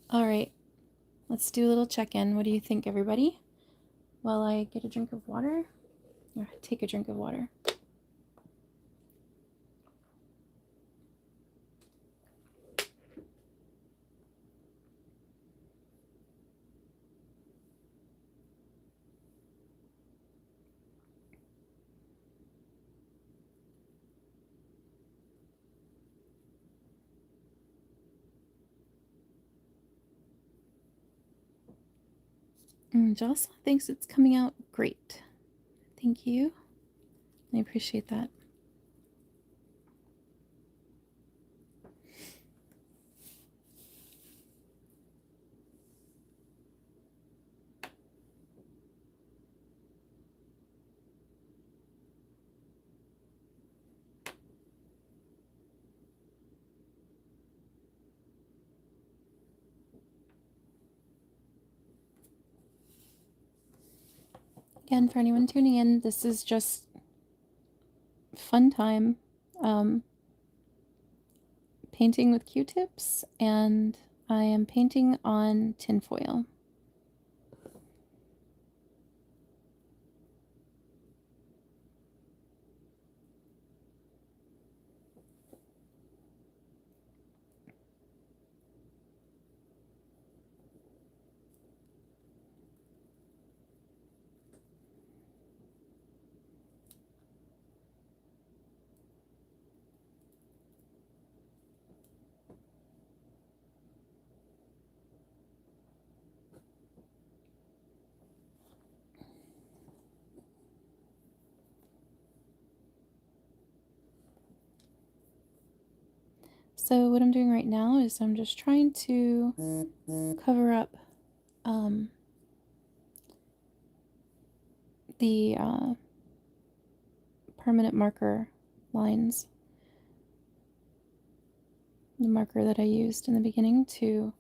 All right, let's do a little check-in. What do you think, everybody? While I get a drink of water, or take a drink of water. Jocelyn thinks it's coming out great. Thank you. I appreciate that. Again, for anyone tuning in, this is just fun time painting with Q-tips, and I am painting on tinfoil. So what I'm doing right now is I'm just trying to cover up the permanent marker lines. The marker that I used in the beginning to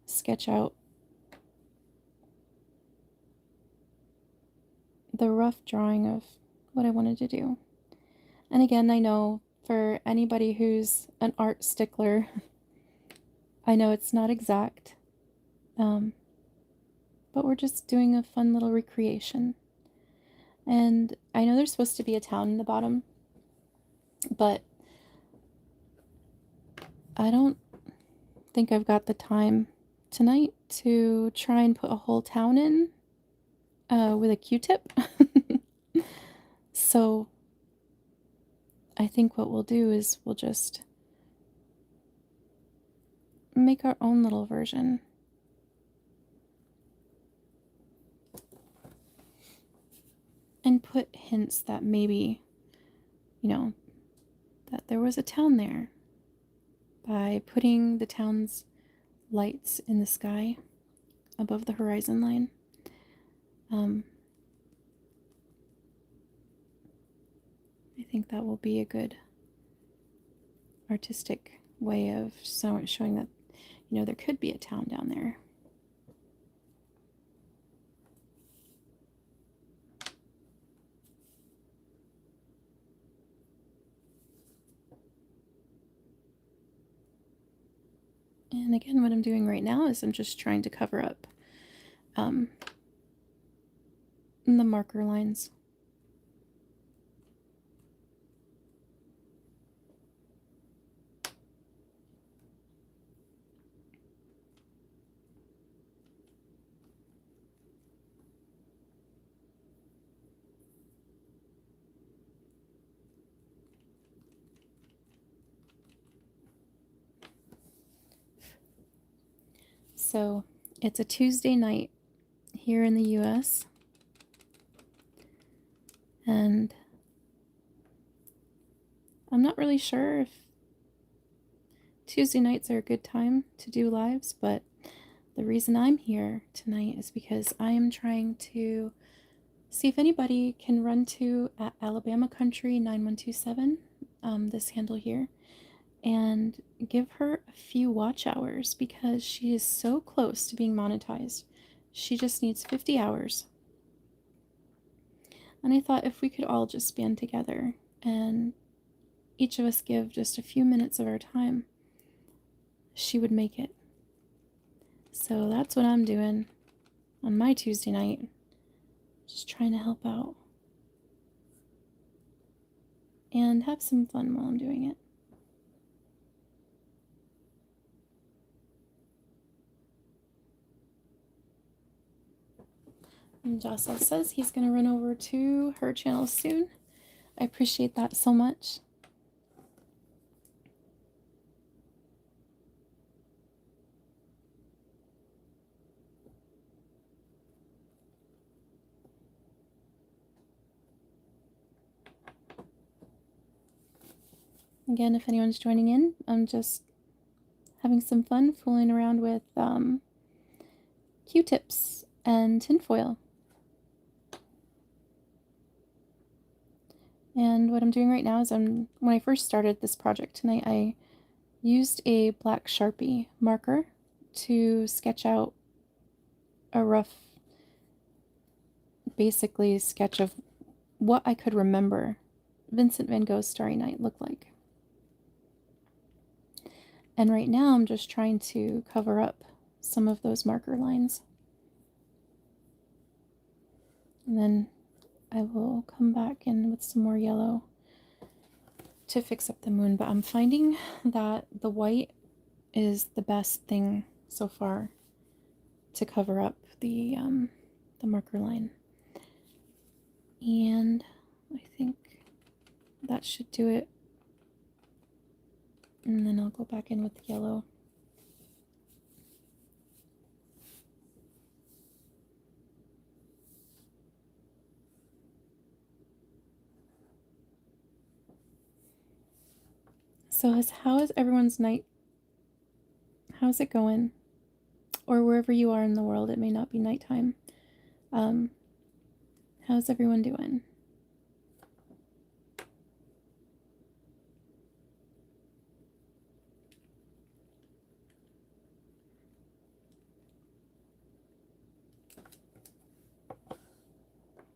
sketch out the rough drawing of what I wanted to do. And again, I know for anybody who's an art stickler, I know it's not exact, but we're just doing a fun little recreation. And I know there's supposed to be a town in the bottom, but I don't think I've got the time tonight to try and put a whole town in with a Q-tip. So I think what we'll do is we'll just make our own little version. And put hints that maybe, that there was a town there by putting the town's lights in the sky above the horizon line. I think that will be a good artistic way of showing that, there could be a town down there. And again, what I'm doing right now is I'm just trying to cover up the marker lines. So it's a Tuesday night here in the US, and I'm not really sure if Tuesday nights are a good time to do lives, but the reason I'm here tonight is because I am trying to see if anybody can run to at Alabama Country 9127, this handle here, and give her a few watch hours because she is so close to being monetized. She just needs 50 hours. And I thought if we could all just band together and each of us give just a few minutes of our time, she would make it. So that's what I'm doing on my Tuesday night. Just trying to help out and have some fun while I'm doing it. And Jocelyn says he's going to run over to her channel soon. I appreciate that so much. Again, if anyone's joining in, I'm just having some fun fooling around with Q-tips and tinfoil. And what I'm doing right now is when I first started this project tonight, I used a black Sharpie marker to sketch out a rough, basically, sketch of what I could remember Vincent van Gogh's Starry Night looked like. And right now I'm just trying to cover up some of those marker lines. And then I will come back in with some more yellow to fix up the moon. But I'm finding that the white is the best thing so far to cover up the marker line. And I think that should do it. And then I'll go back in with the yellow. So how is everyone's night? How's it going? Or wherever you are in the world, it may not be nighttime. How's everyone doing?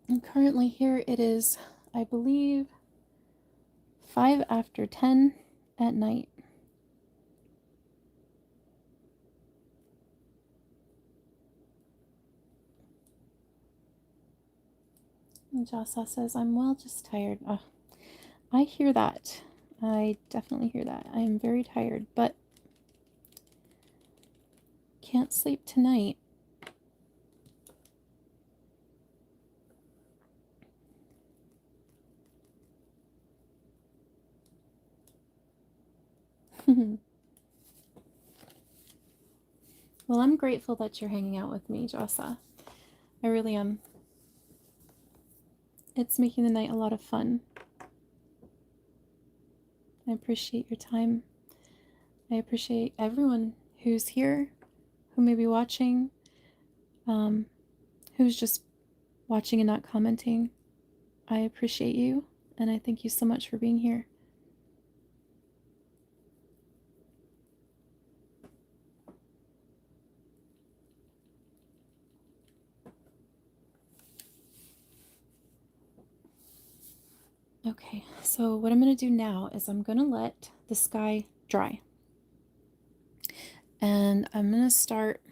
And currently here it is, I believe, 5 after 10 at night. And Jasa says, I'm well, just tired. Oh, I hear that. I definitely hear that. I am very tired, but can't sleep tonight. Well, I'm grateful that you're hanging out with me, Jasa. I really am. It's making the night a lot of fun. I appreciate your time. I appreciate everyone who's here, who may be watching, who's just watching and not commenting. I appreciate you, and I thank you so much for being here. Okay, so what I'm going to do now is I'm going to let the sky dry. And I'm going to start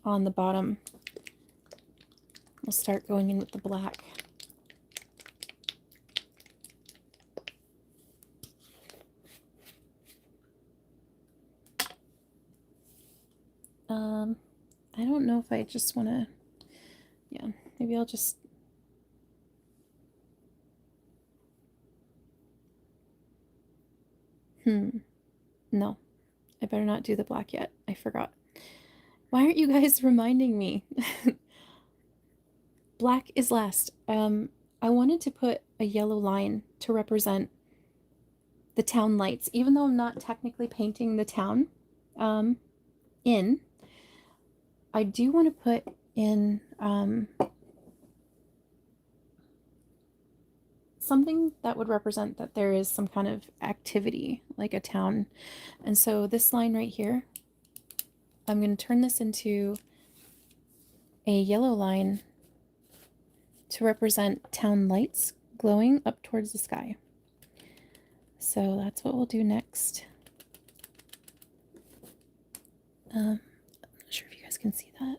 on the bottom. We'll start going in with the black. I don't know if I just want to, yeah, maybe I'll just, no, I better not do the black yet. I forgot. Why aren't you guys reminding me? Black is last. I wanted to put a yellow line to represent the town lights. Even though I'm not technically painting the town in, I do want to put in something that would represent that there is some kind of activity, like a town. And so this line right here, I'm going to turn this into a yellow line to represent town lights glowing up towards the sky. So that's what we'll do next. I'm not sure if you guys can see that.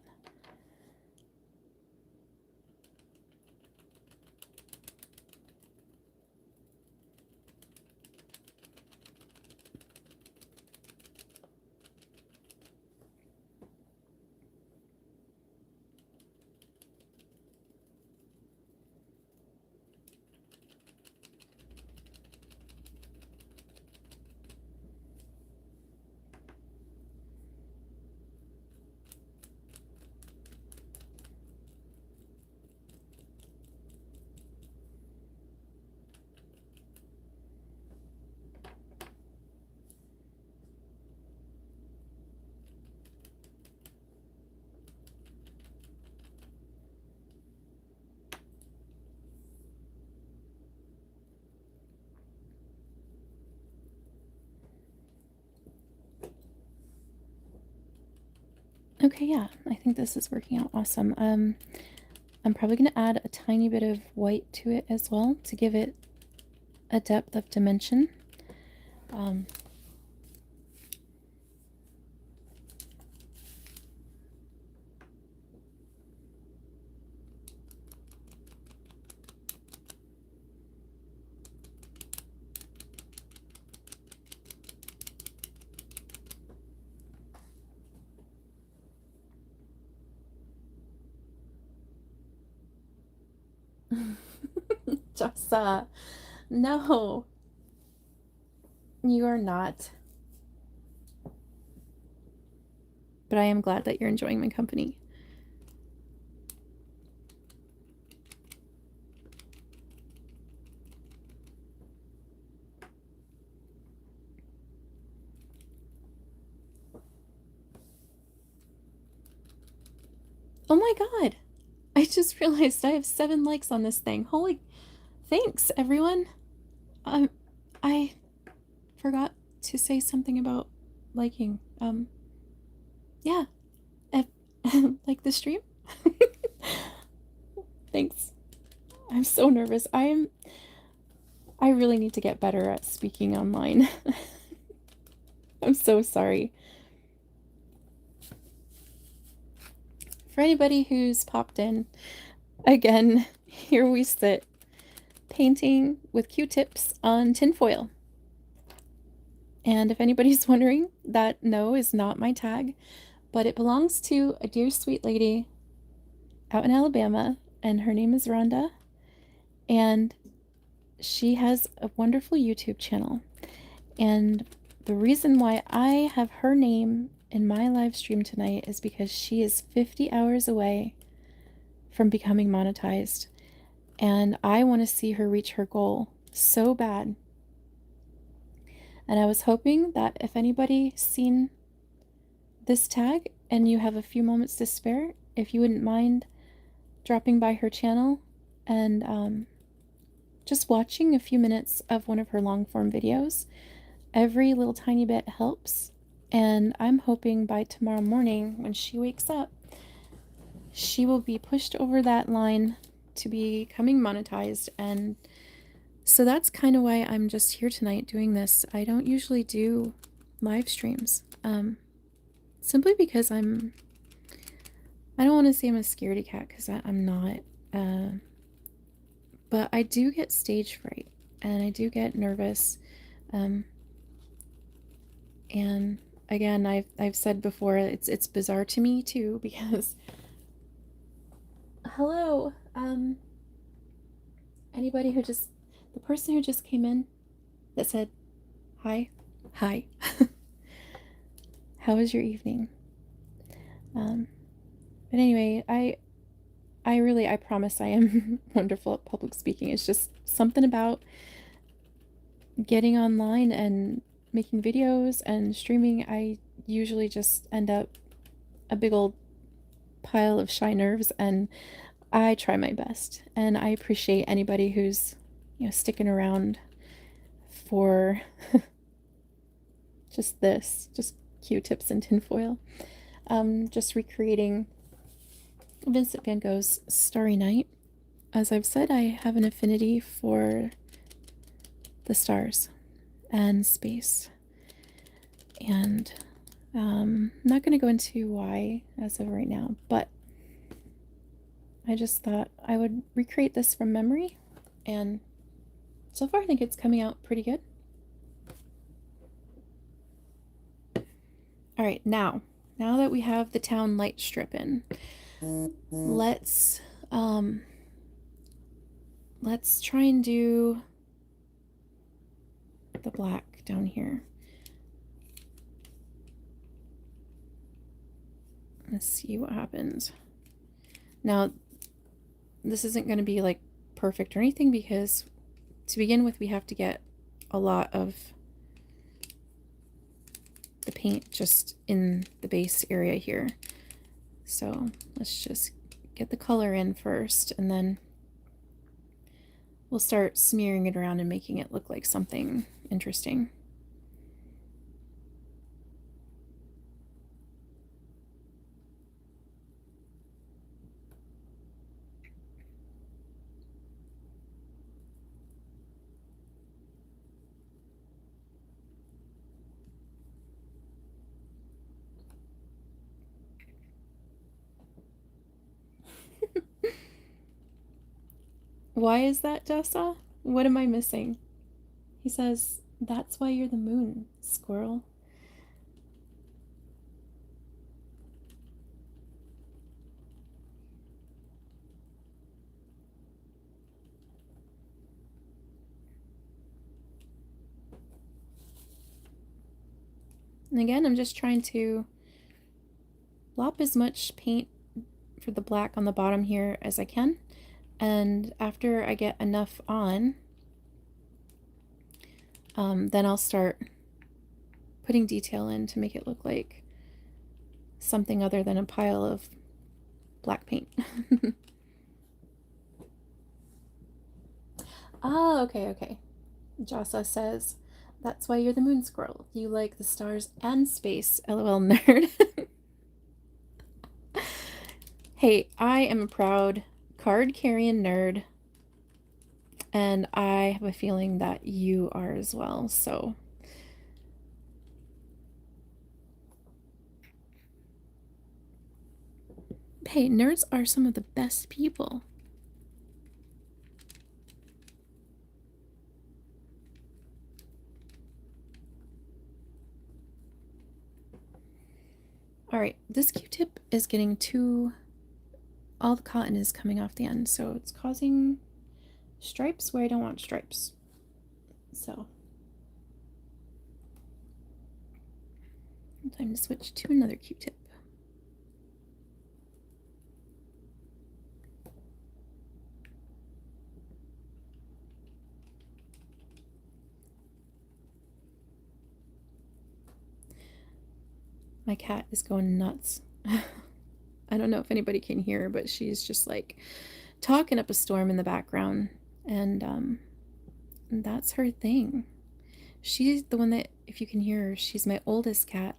Okay, yeah, I think this is working out awesome. I'm probably going to add a tiny bit of white to it as well to give it a depth of dimension. Jossa, no, you are not. But I am glad that you're enjoying my company. Oh my god! I just realized I have 7 likes on this thing. Holy, thanks everyone. I forgot to say something about liking. Yeah, if, like the stream. Thanks. I'm so nervous. I really need to get better at speaking online. I'm so sorry. For anybody who's popped in, again, here we sit, painting with Q-tips on tinfoil. And if anybody's wondering, that no is not my tag, but it belongs to a dear sweet lady out in Alabama, and her name is Rhonda, and she has a wonderful YouTube channel. And the reason why I have her name in my live stream tonight is because she is 50 hours away from becoming monetized, and I want to see her reach her goal so bad. And I was hoping that if anybody's seen this tag and you have a few moments to spare, if you wouldn't mind dropping by her channel and just watching a few minutes of one of her long form videos. Every little tiny bit helps, and I'm hoping by tomorrow morning when she wakes up, she will be pushed over that line to becoming monetized. And so that's kind of why I'm just here tonight doing this. I don't usually do live streams, simply because I don't want to say I'm a scaredy cat, because I'm not, but I do get stage fright and I do get nervous. And again, I've said before, it's bizarre to me too, because hello, anybody who just, the person who just came in that said hi, how was your evening? But anyway, I promise I am wonderful at public speaking. It's just something about getting online and making videos and streaming, I usually just end up a big old pile of shy nerves, and I try my best. And I appreciate anybody who's, sticking around for just this, just Q-tips and tinfoil. Just recreating Vincent van Gogh's Starry Night. As I've said, I have an affinity for the stars and space. And I'm not going to go into why as of right now, but I just thought I would recreate this from memory. And so far, I think it's coming out pretty good. All right, now that we have the town light strip in, let's try and do the black down here. Let's see what happens. Now, this isn't going to be like perfect or anything, because to begin with, we have to get a lot of the paint just in the base area here. So let's just get the color in first, and then we'll start smearing it around and making it look like something interesting. Why is that, Jessa? What am I missing? He says, "That's why you're the moon, Squirrel." And again, I'm just trying to plop as much paint for the black on the bottom here as I can. And after I get enough on, then I'll start putting detail in to make it look like something other than a pile of black paint. Oh, okay. Jasa says, "That's why you're the moon, Squirrel. You like the stars and space, LOL nerd." Hey, I am a proud card-carrying nerd, and I have a feeling that you are as well, so. Hey, nerds are some of the best people. All right, this Q-tip is getting too... all the cotton is coming off the end, so it's causing stripes where I don't want stripes. So, time to switch to another Q-tip. My cat is going nuts. I don't know if anybody can hear, but she's just like talking up a storm in the background, and that's her thing. She's the one that, if you can hear her, she's my oldest cat.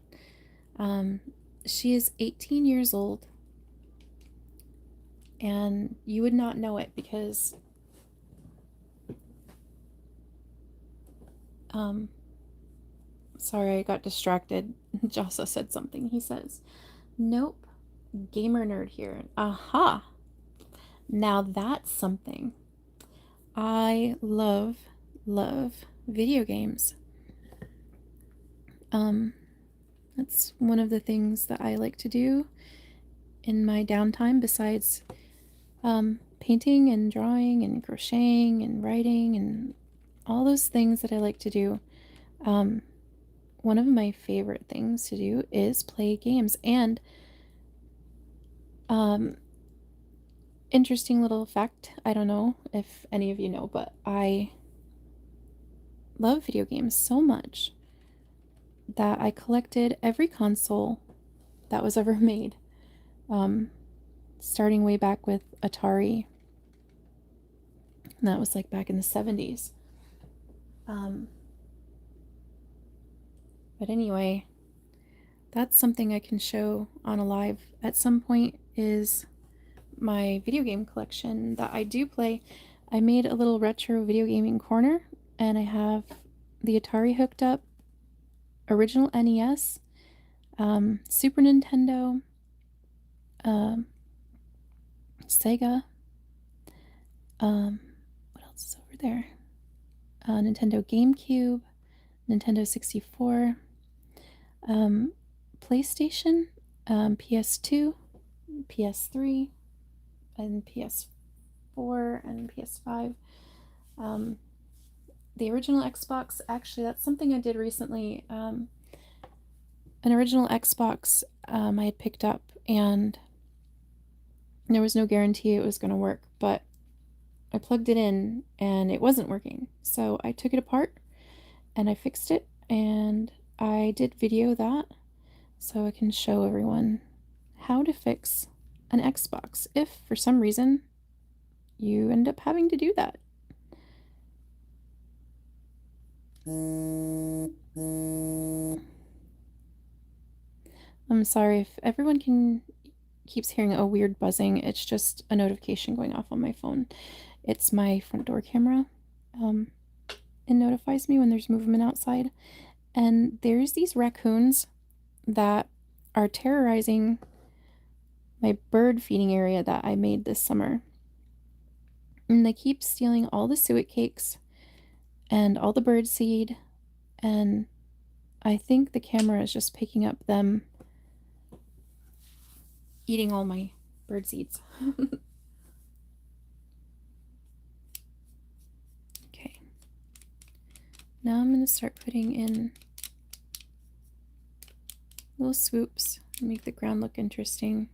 She is 18 years old, and you would not know it because sorry, I got distracted. Jasa said something. He says, "Nope, gamer nerd here." Aha! Now that's something. I love video games. That's one of the things that I like to do in my downtime, besides painting and drawing and crocheting and writing and all those things that I like to do. One of my favorite things to do is play games. And interesting little fact, I don't know if any of you know, but I love video games so much that I collected every console that was ever made, starting way back with Atari. And that was like back in the 70s. Um, but anyway, that's something I can show on a live at some point, is my video game collection that I do play. I made a little retro video gaming corner, and I have the Atari hooked up, original NES, Super Nintendo, um, Sega, what else is over there? Nintendo GameCube, Nintendo 64, PlayStation, PS2, PS3, and PS4 and PS5. The original Xbox, actually, that's something I did recently. An original Xbox I had picked up, and there was no guarantee it was going to work, but I plugged it in and it wasn't working. So I took it apart and I fixed it, and I did video that so I can show everyone how to fix an Xbox if for some reason you end up having to do that. I'm sorry if everyone keeps hearing a weird buzzing. It's just a notification going off on my phone. It's my front door camera. It notifies me when there's movement outside. And there's these raccoons that are terrorizing my bird feeding area that I made this summer. And they keep stealing all the suet cakes and all the bird seed, and I think the camera is just picking up them eating all my bird seeds. Okay. Now I'm going to start putting in little swoops and make the ground look interesting.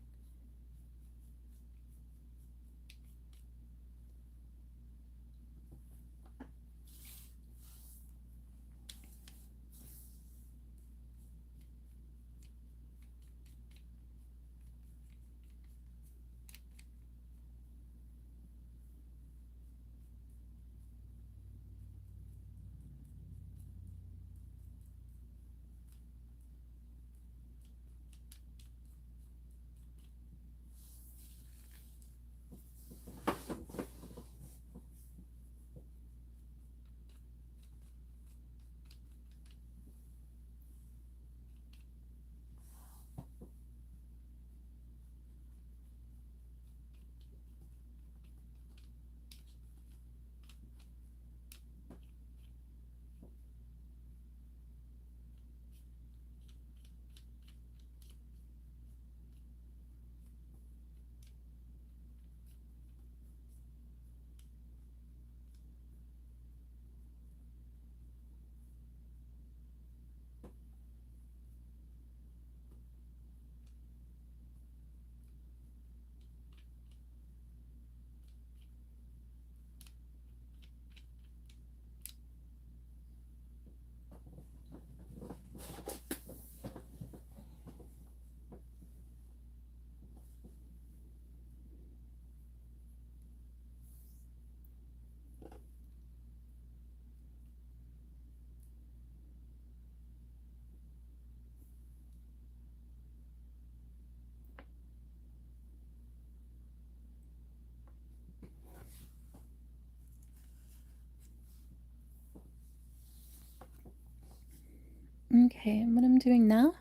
Okay, what I'm doing now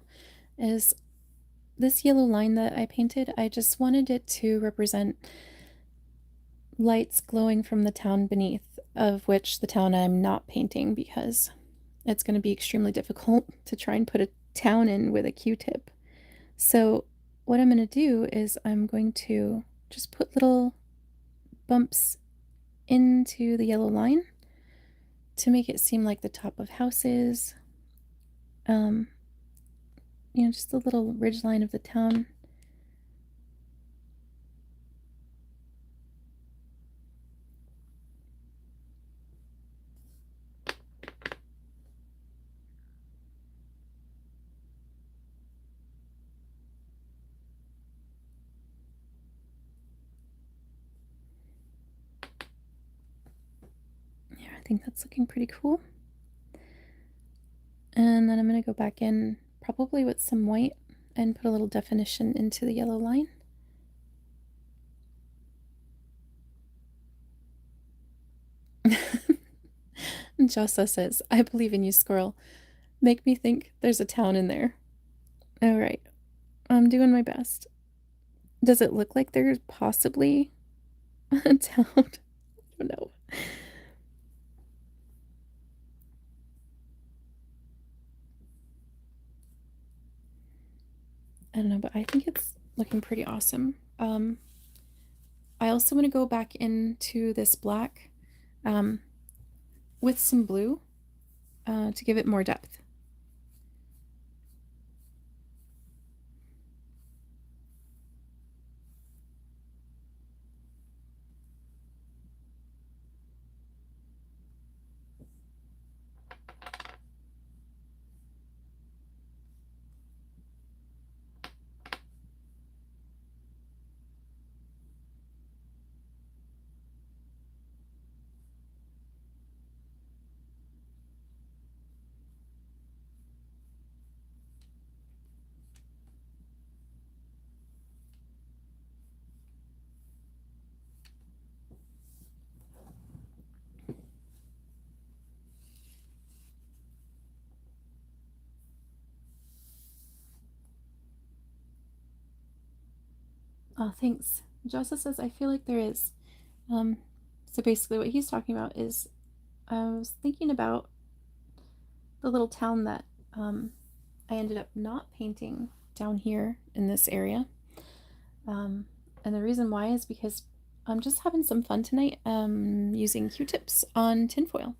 is this yellow line that I painted, I just wanted it to represent lights glowing from the town beneath, of which the town I'm not painting because it's going to be extremely difficult to try and put a town in with a Q-tip. So what I'm going to do is I'm going to just put little bumps into the yellow line to make it seem like the top of houses. Just the little ridge line of the town. think that's looking pretty cool. And then I'm going to go back in probably with some white and put a little definition into the yellow line. Jossa says, I believe in you, Squirrel. Make me think there's a town in there. All right, I'm doing my best. Does it look like there's possibly a town? I don't know. I don't know, but I think it's looking pretty awesome. I also want to go back into this black with some blue to give it more depth. Oh, thanks. Joseph says, I feel like there is. So basically, what he's talking about is I was thinking about the little town that I ended up not painting down here in this area. And the reason why is because I'm just having some fun tonight using Q-tips on tinfoil.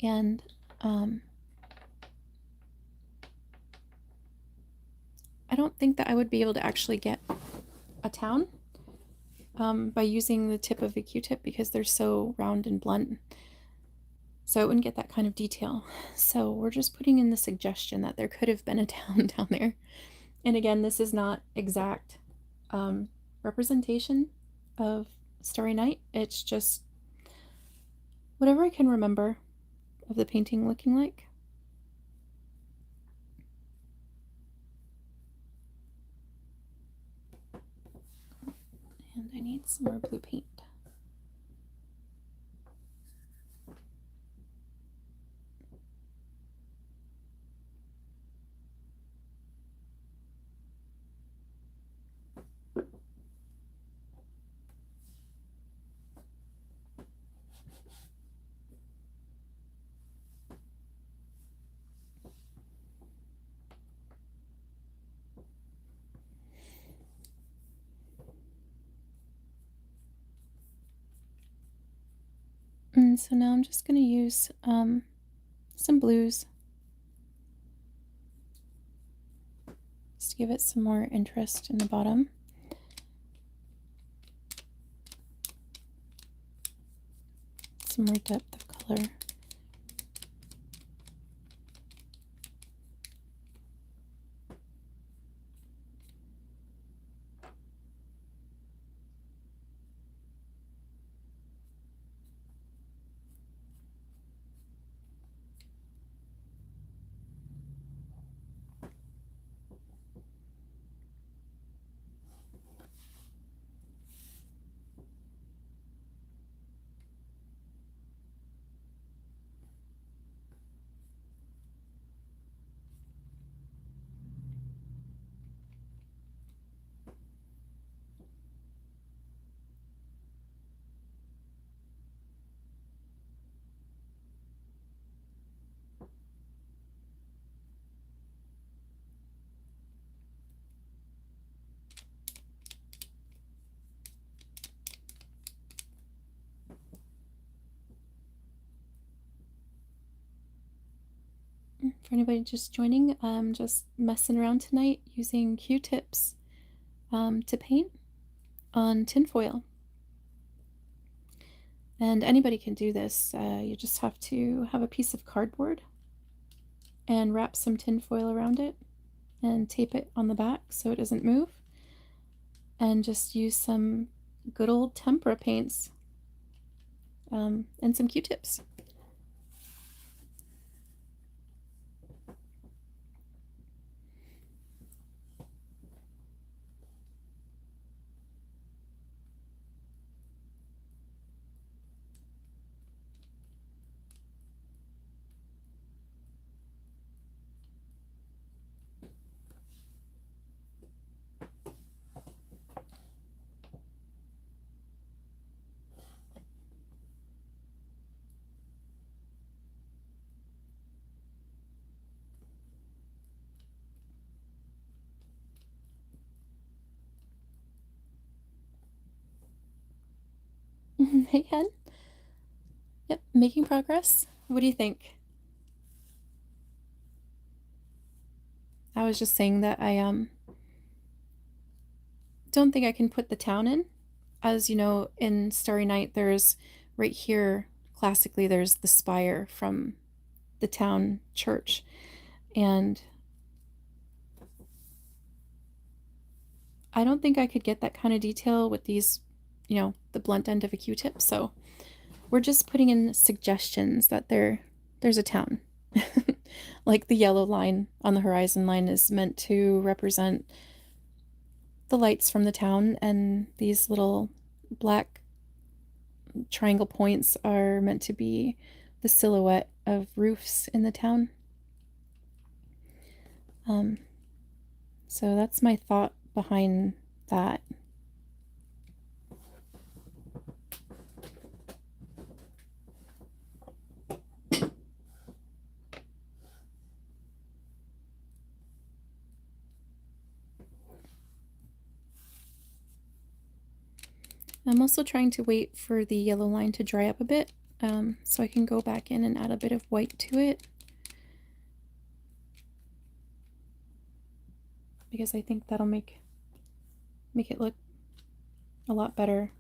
And I don't think that I would be able to actually get a town by using the tip of a Q-tip because they're so round and blunt. So it wouldn't get that kind of detail. So we're just putting in the suggestion that there could have been a town down there. And again, this is not exact representation of Starry Night. It's just whatever I can remember of the painting looking like. And I need some more blue paint. And so now I'm just going to use some blues just to give it some more interest in the bottom. Some more depth of color. For anybody just joining, I'm just messing around tonight using Q-tips to paint on tinfoil. And anybody can do this. You just have to have a piece of cardboard and wrap some tinfoil around it and tape it on the back so it doesn't move. And just use some good old tempera paints and some Q-tips. Hey, Hen. Yep, making progress. What do you think? I was just saying that I don't think I can put the town in. As you know, in Starry Night, there's right here, classically, there's the spire from the town church. And I don't think I could get that kind of detail with these, the blunt end of a Q-tip. So we're just putting in suggestions that there's a town. Like the yellow line on the horizon line is meant to represent the lights from the town, and these little black triangle points are meant to be the silhouette of roofs in the town. Um, so that's my thought behind that. I'm also trying to wait for the yellow line to dry up a bit, so I can go back in and add a bit of white to it, because I think that'll make it look a lot better.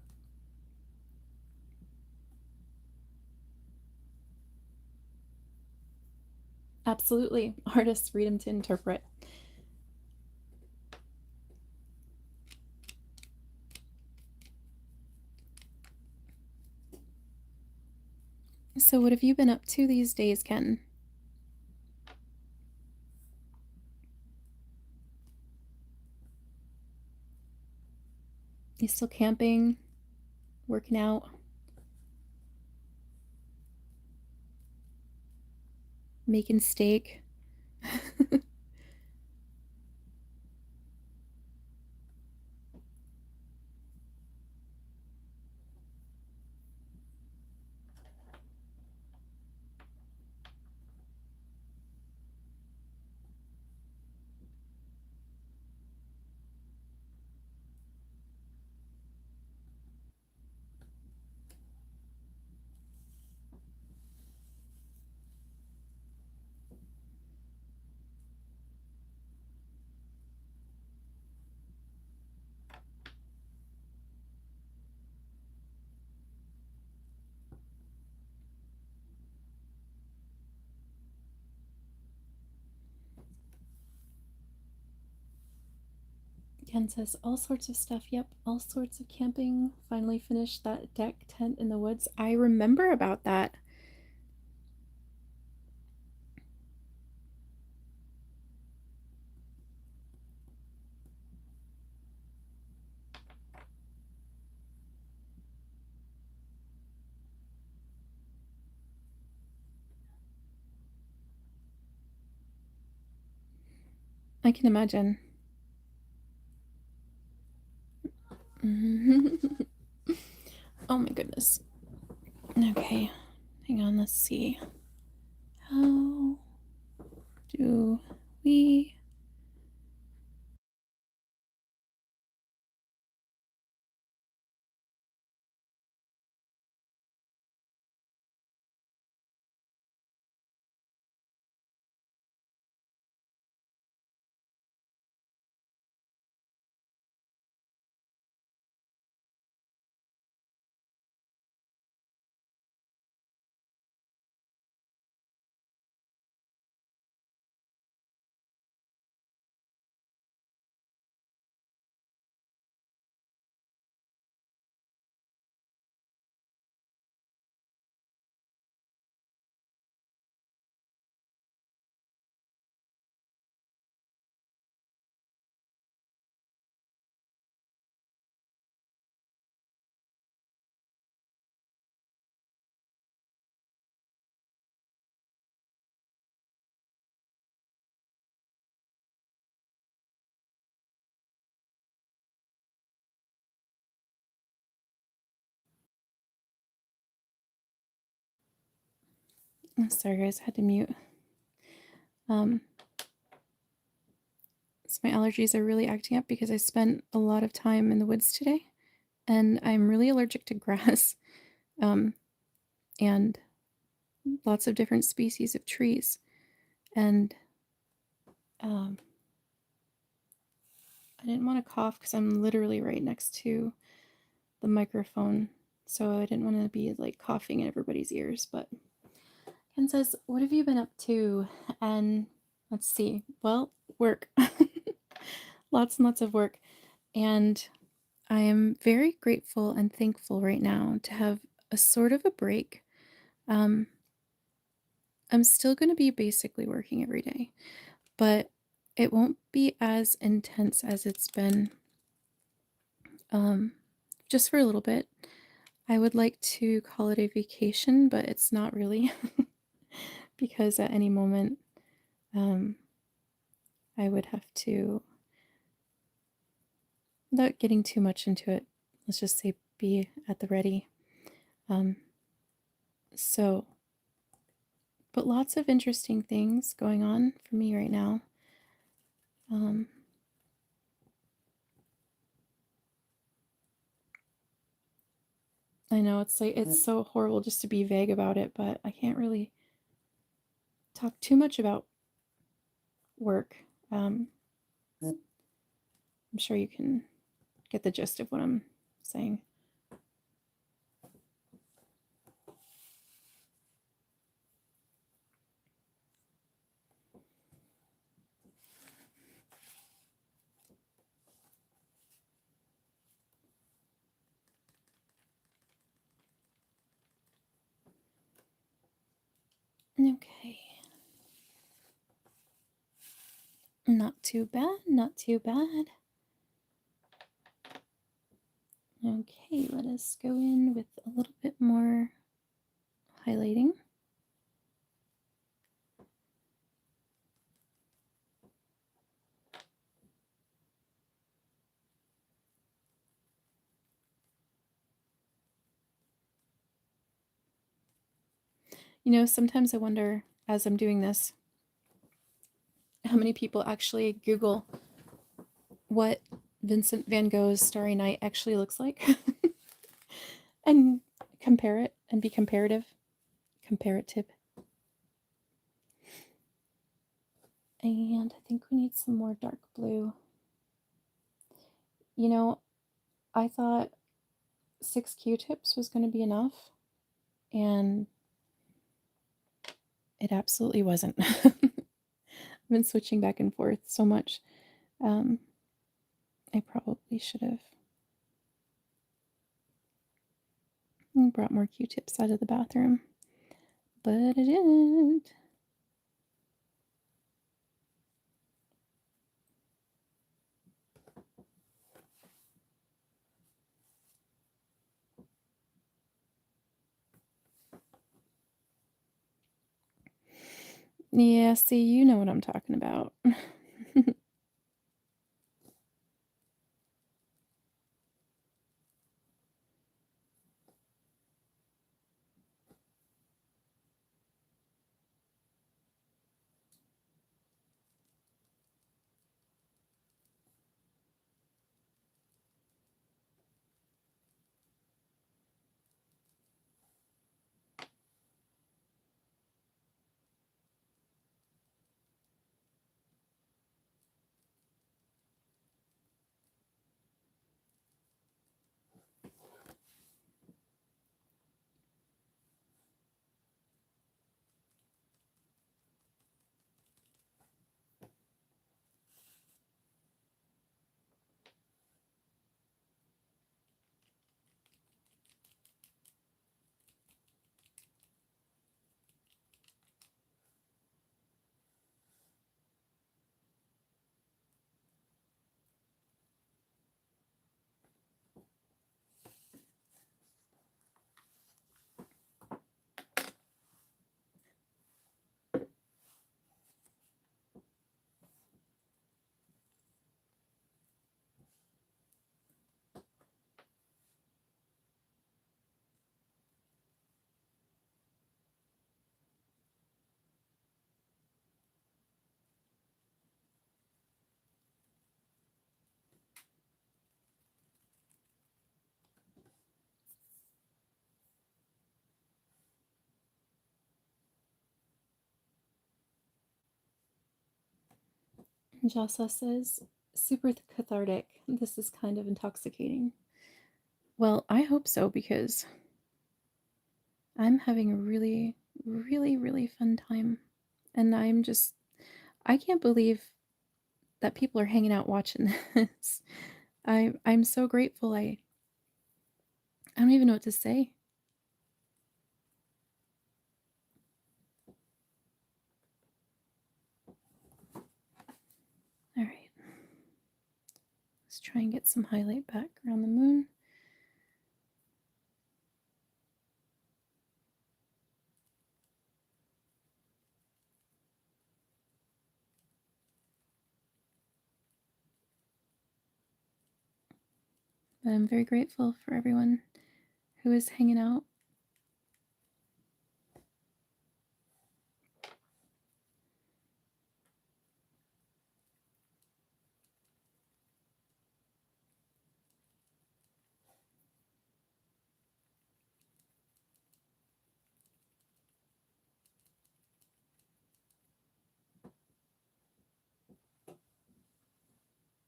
Absolutely. Artists read them to interpret. So what have you been up to these days, Ken? You still camping? Working out? Making steak? Ken says all sorts of stuff. Yep, all sorts of camping. Finally finished that deck tent in the woods. I remember about that. I can imagine. Oh my goodness. Okay, hang on, let's see. How do we Sorry guys, I had to mute. So my allergies are really acting up because I spent a lot of time in the woods today, and I'm really allergic to grass, and lots of different species of trees. And I didn't want to cough because I'm literally right next to the microphone, so I didn't want to be like coughing in everybody's ears. But Ken says, "What have you been up to?" And let's see. Well, work. Lots and lots of work. And I am very grateful and thankful right now to have a sort of a break. I'm still going to be basically working every day, but it won't be as intense as it's been just for a little bit. I would like to call it a vacation, but it's not really because at any moment I would have to, without getting too much into it, let's just say be at the ready. So, but lots of interesting things going on for me right now. I know it's like it's so horrible just to be vague about it, but I can't really talk too much about work. I'm sure you can get the gist of what I'm saying. Okay. Not too bad, not too bad. Okay, let us go in with a little bit more highlighting. You know, sometimes I wonder, as I'm doing this, how many people actually Google what Vincent van Gogh's Starry Night actually looks like and compare it and be comparative. And I think we need some more dark blue. You know, I thought 6 Q-tips was going to be enough, and it absolutely wasn't. I've been switching back and forth so much. I probably should have brought more Q-tips out of the bathroom, but I didn't. Yeah, see, you know what I'm talking about. Jasa says, super cathartic. This is kind of intoxicating. Well, I hope so because I'm having a really, really, really fun time. And I can't believe that people are hanging out watching this. I'm so grateful. I don't even know what to say. All right. Let's try and get some highlight back around the moon. But I'm very grateful for everyone who is hanging out.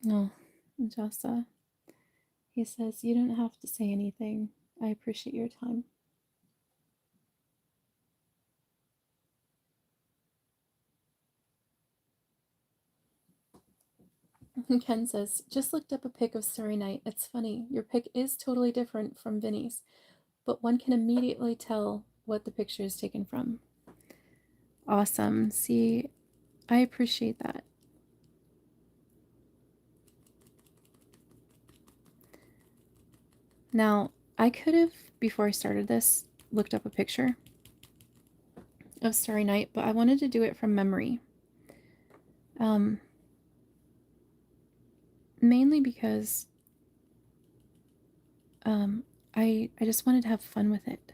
Oh, Jasa. He says, you don't have to say anything. I appreciate your time. Ken says, just looked up a pic of Starry Night. It's funny. Your pic is totally different from Vinny's, but one can immediately tell what the picture is taken from. Awesome. See, I appreciate that. Now, I could have, before I started this, looked up a picture of Starry Night, but I wanted to do it from memory. Mainly because I just wanted to have fun with it.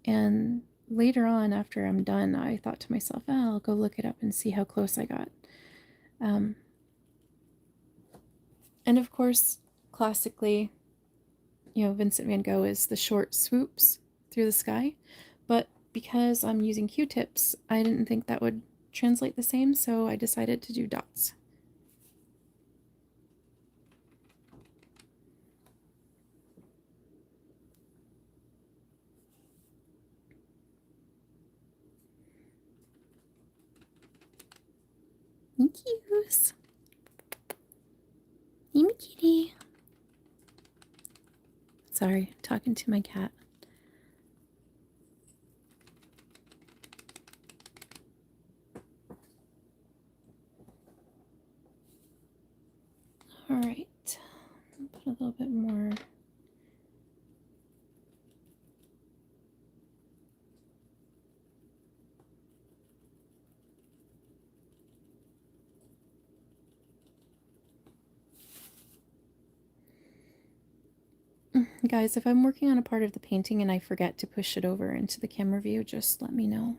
And later on, after I'm done, I thought to myself, oh, I'll go look it up and see how close I got. And of course, classically, Vincent van Gogh is the short swoops through the sky. But because I'm using Q-tips, I didn't think that would translate the same, so I decided to do dots. Thank yous. Hey, kitty. Sorry, talking to my cat. All right, put a little bit more. Guys, if I'm working on a part of the painting and I forget to push it over into the camera view, just let me know.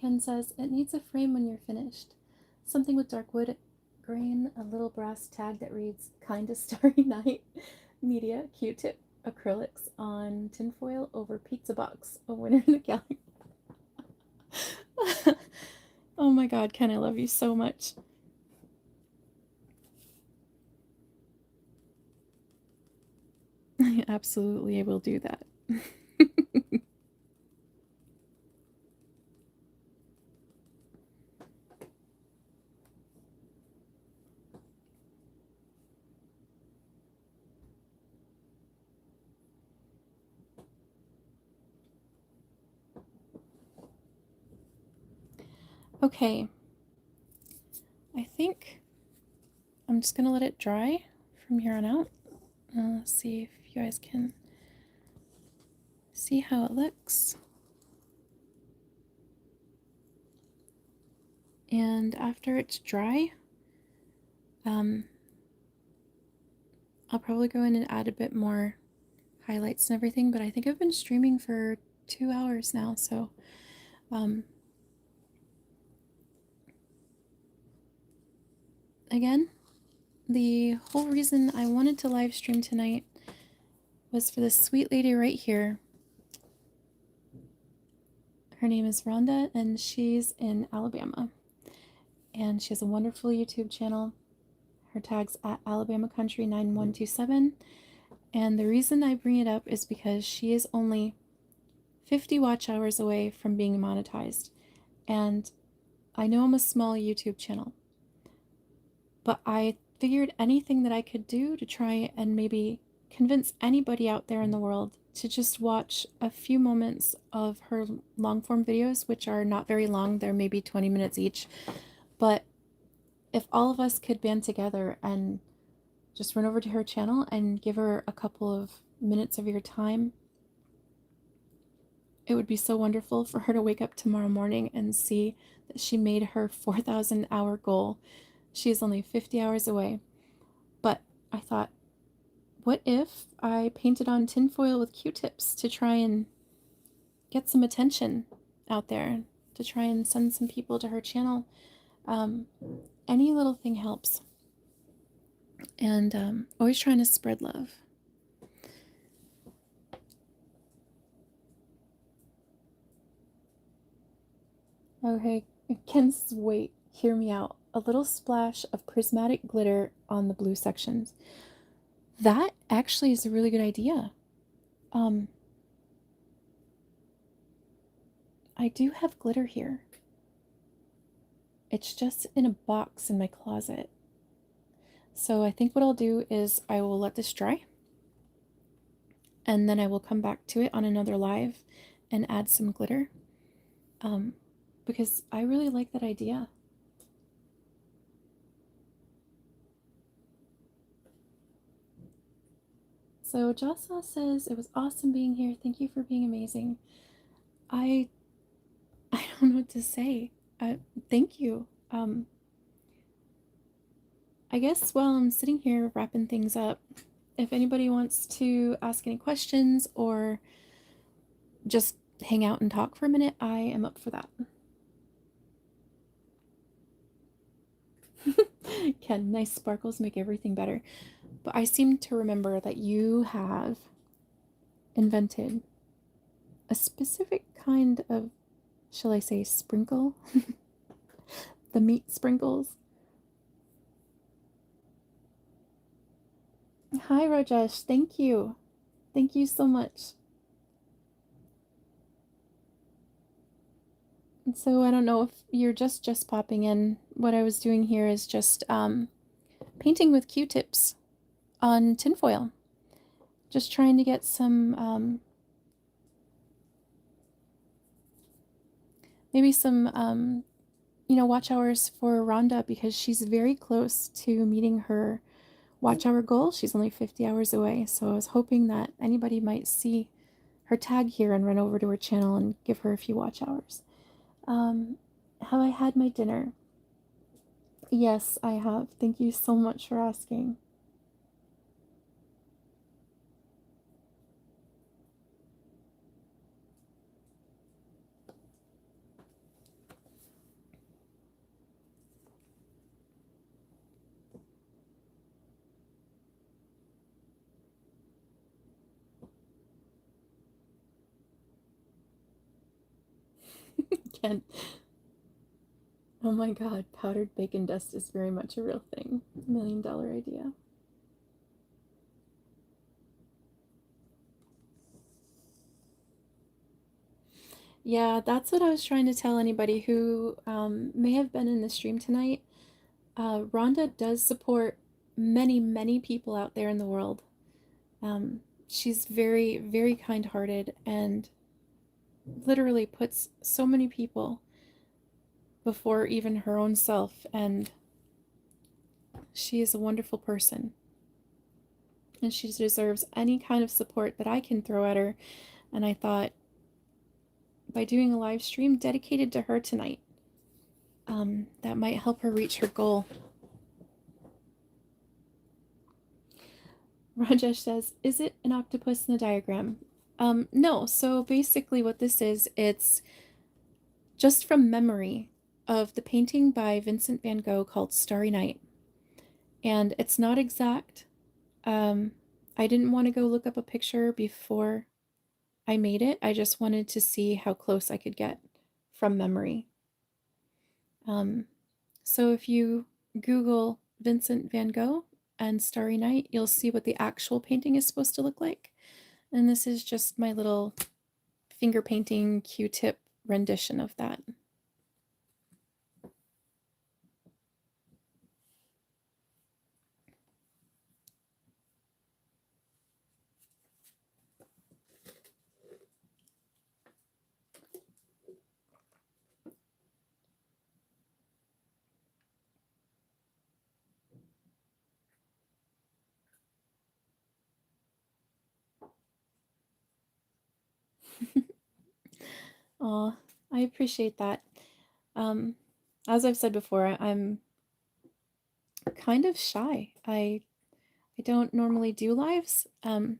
Ken says, it needs a frame when you're finished. Something with dark wood grain, a little brass tag that reads Kinda Starry Night, media, Q-tip, acrylics on tinfoil over pizza box, a winner in the gallery. Oh my god, Ken, I love you so much. Absolutely, I will do that. Okay, I think I'm just gonna let it dry from here on out. Let's see if you guys can see how it looks. And after it's dry, I'll probably go in and add a bit more highlights and everything, but I think I've been streaming for 2 hours now, so again, the whole reason I wanted to live stream tonight was for this sweet lady right here. Her name is Rhonda, and she's in Alabama. And she has a wonderful YouTube channel. Her tag's at Alabama Country 9127. And the reason I bring it up is because she is only 50 watch hours away from being monetized. And I know I'm a small YouTube channel, but I figured anything that I could do to try and maybe convince anybody out there in the world to just watch a few moments of her long form videos, which are not very long, they're maybe 20 minutes each. But if all of us could band together and just run over to her channel and give her a couple of minutes of your time, it would be so wonderful for her to wake up tomorrow morning and see that she made her 4,000 hour goal. She is only 50 hours away. But I thought, what if I painted on tinfoil with Q-tips to try and get some attention out there, to try and send some people to her channel? Any little thing helps. And always trying to spread love. Okay, Ken's, wait, hear me out. A little splash of prismatic glitter on the blue sections. That actually is a really good idea. I do have glitter here. It's just in a box in my closet. So I think what I'll do is I will let this dry, and then I will come back to it on another live and add some glitter. Because I really like that idea. So Jasa says, it was awesome being here. Thank you for being amazing. I don't know what to say. Thank you. I guess while I'm sitting here wrapping things up, if anybody wants to ask any questions or just hang out and talk for a minute, I am up for that. Ken, nice sparkles make everything better. But I seem to remember that you have invented a specific kind of, shall I say, sprinkle? The meat sprinkles. Hi, Rajesh. Thank you. Thank you so much. And so I don't know if you're just popping in. What I was doing here is just painting with Q-tips on tinfoil. Just trying to get some maybe some watch hours for Rhonda because she's very close to meeting her watch hour goal. She's only 50 hours away. So I was hoping that anybody might see her tag here and run over to her channel and give her a few watch hours. Have I had my dinner? Yes, I have. Thank you so much for asking. Ken. Oh my god, powdered bacon dust is very much a real thing. $1 million idea. Yeah, that's what I was trying to tell anybody who may have been in the stream tonight. Rhonda does support many, many people out there in the world. She's very, very kind hearted and literally puts so many people before even her own self. And she is a wonderful person. And she deserves any kind of support that I can throw at her. And I thought by doing a live stream dedicated to her tonight, that might help her reach her goal. Rajesh says, is it an octopus in the diagram? No, so basically what this is, it's just from memory of the painting by Vincent van Gogh called Starry Night. And it's not exact. I didn't want to go look up a picture before I made it. I just wanted to see how close I could get from memory. So if you Google Vincent van Gogh and Starry Night, you'll see what the actual painting is supposed to look like. And this is just my little finger painting Q-tip rendition of that. Oh, I appreciate that. As I've said before, I'm kind of shy. I don't normally do lives, but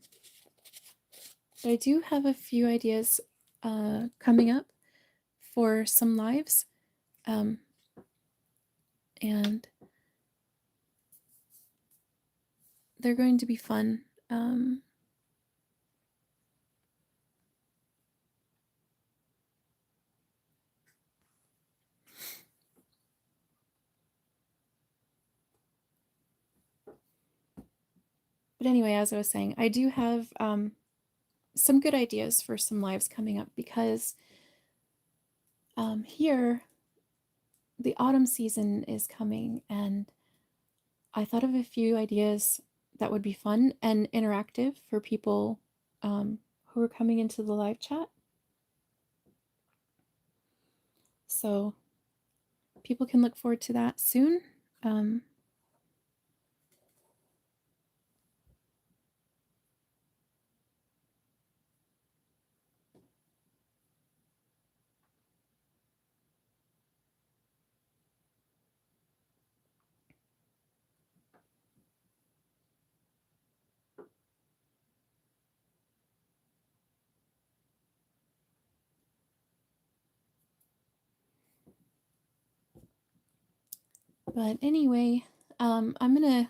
I do have a few ideas coming up for some lives, and they're going to be fun. But anyway, as I was saying, I do have some good ideas for some lives coming up because here the autumn season is coming, and I thought of a few ideas that would be fun and interactive for people who are coming into the live chat. So people can look forward to that soon. But anyway, I'm gonna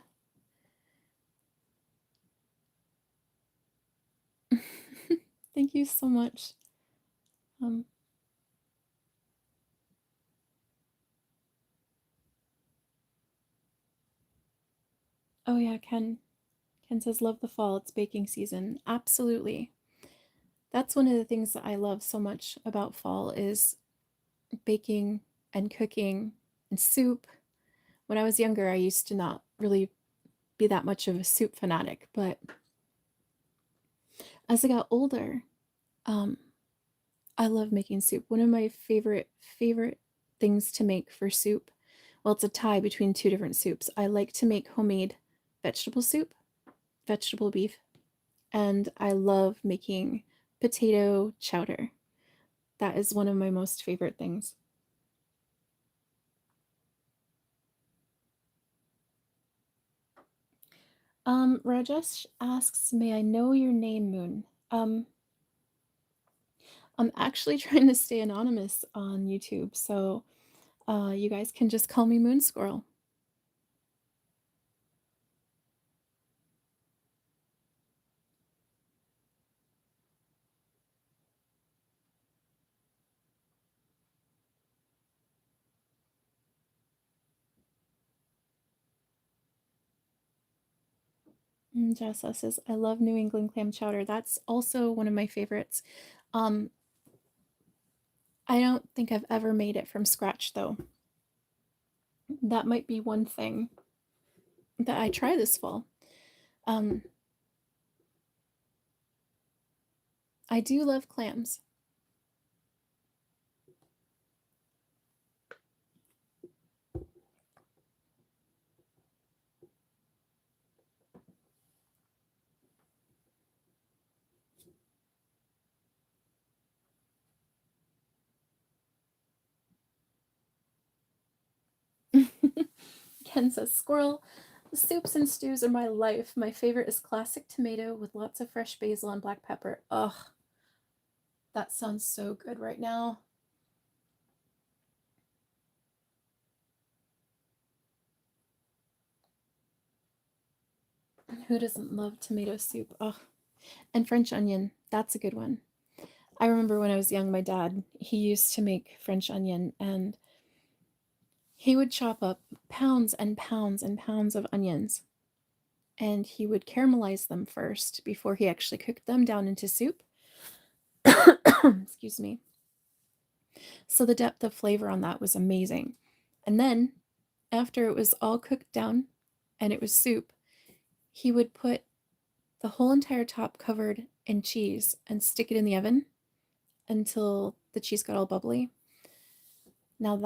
thank you so much. Um, oh yeah, Ken. Ken says, love the fall. It's baking season. Absolutely. That's one of the things that I love so much about fall is baking and cooking and soup. When I was younger, I used to not really be that much of a soup fanatic, but as I got older, um, I love making soup. One of my favorite things to make for soup, well, it's a tie between two different soups. I like to make homemade vegetable soup, vegetable beef, and I love making potato chowder. That is one of my most favorite things. Rajesh asks, "May I know your name, Moon?" I'm actually trying to stay anonymous on YouTube, so you guys can just call me Moon Squirrel. Jessa says, "I love New England clam chowder." That's also one of my favorites. Um, I don't think I've ever made it from scratch though. That might be one thing that I try this fall. Um, I do love clams. Ken says, "Squirrel, soups and stews are my life. My favorite is classic tomato with lots of fresh basil and black pepper." Ugh, that sounds so good right now. Who doesn't love tomato soup? Ugh. And French onion, that's a good one. I remember when I was young, my dad, he used to make French onion and he would chop up pounds and pounds and pounds of onions and he would caramelize them first before he actually cooked them down into soup. Excuse me. So the depth of flavor on that was amazing. And then after it was all cooked down and it was soup, he would put the whole entire top covered in cheese and stick it in the oven until the cheese got all bubbly. Now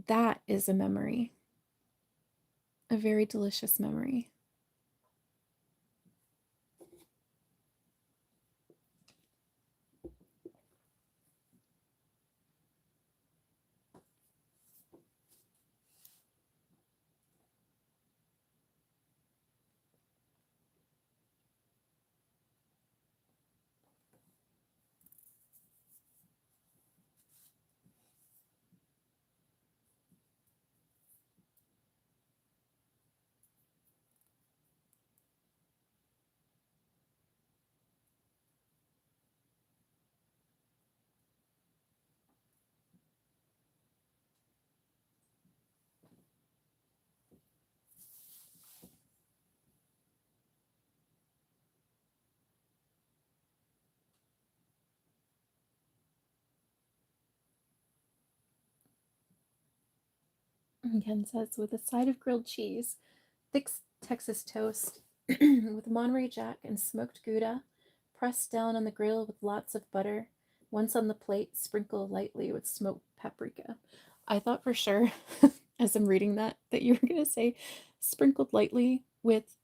that is a memory, a very delicious memory. Ken says, with a side of grilled cheese, thick Texas toast with Monterey Jack and smoked Gouda, pressed down on the grill with lots of butter. Once on the plate, sprinkle lightly with smoked paprika. I thought for sure, as I'm reading that you were going to say sprinkled lightly with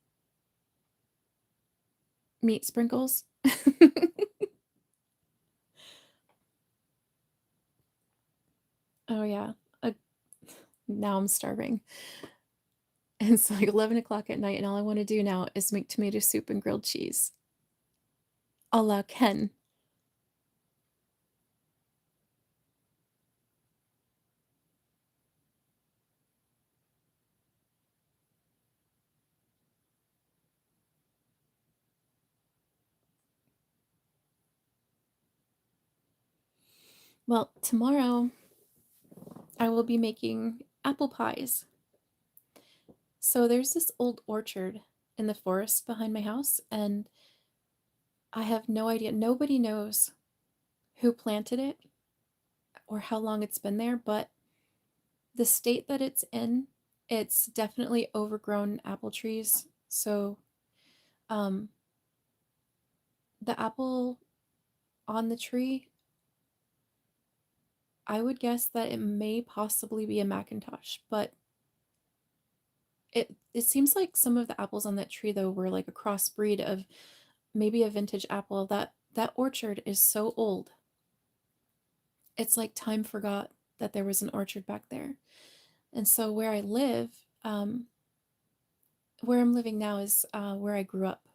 meat sprinkles. Oh, yeah. Uh, now I'm starving. And it's like 11 o'clock at night, and all I want to do now is make tomato soup and grilled cheese. A la Ken. Well, tomorrow I will be making apple pies. So there's this old orchard in the forest behind my house, and I have no idea. Nobody knows who planted it or how long it's been there, but the state that it's in, it's definitely overgrown apple trees. So um, the apple on the tree, I would guess that it may possibly be a Macintosh, but it seems like some of the apples on that tree though were like a crossbreed of maybe a vintage apple. That orchard is so old. It's like time forgot that there was an orchard back there. And so where I live, where I'm living now is where I grew up.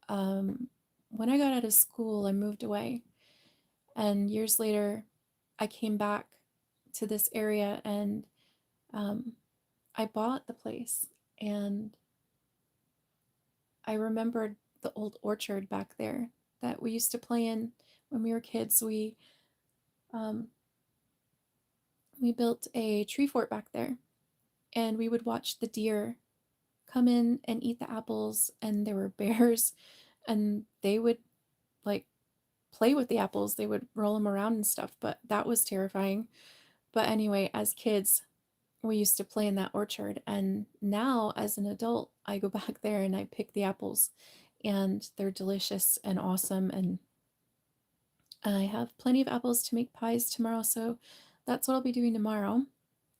Um, when I got out of school, I moved away, and years later, I came back to this area and um, I bought the place. And I remembered the old orchard back there that we used to play in when we were kids. Um, we built a tree fort back there, and we would watch the deer come in and eat the apples, and there were bears, and they would like play with the apples. They would roll them around and stuff, but that was terrifying. But anyway, as kids, we used to play in that orchard, and now as an adult, I go back there and I pick the apples, and they're delicious and awesome. And I have plenty of apples to make pies tomorrow, so that's what I'll be doing tomorrow.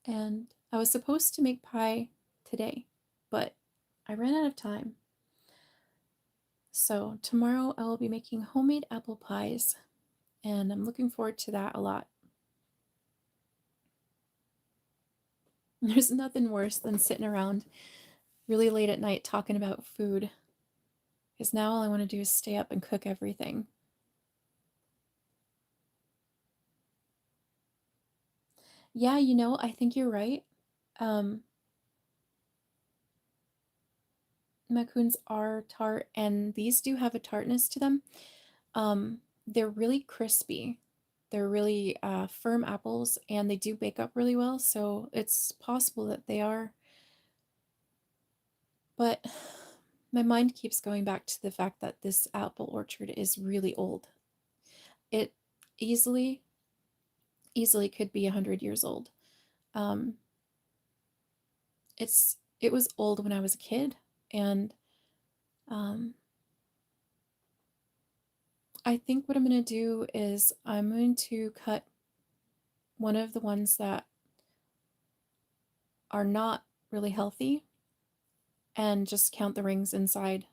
And I was supposed to make pie today, but I ran out of time. So tomorrow I will be making homemade apple pies, and I'm looking forward to that a lot. There's nothing worse than sitting around really late at night talking about food, because now all I want to do is stay up and cook everything. Yeah, I think you're right. Um, Macoons are tart, and these do have a tartness to them. They're really crispy. They're really firm apples, and they do bake up really well, so it's possible that they are. But my mind keeps going back to the fact that this apple orchard is really old. It easily, easily could be 100 years old. Um, it was old when I was a kid, and um, I think what I'm going to do is I'm going to cut one of the ones that are not really healthy and just count the rings inside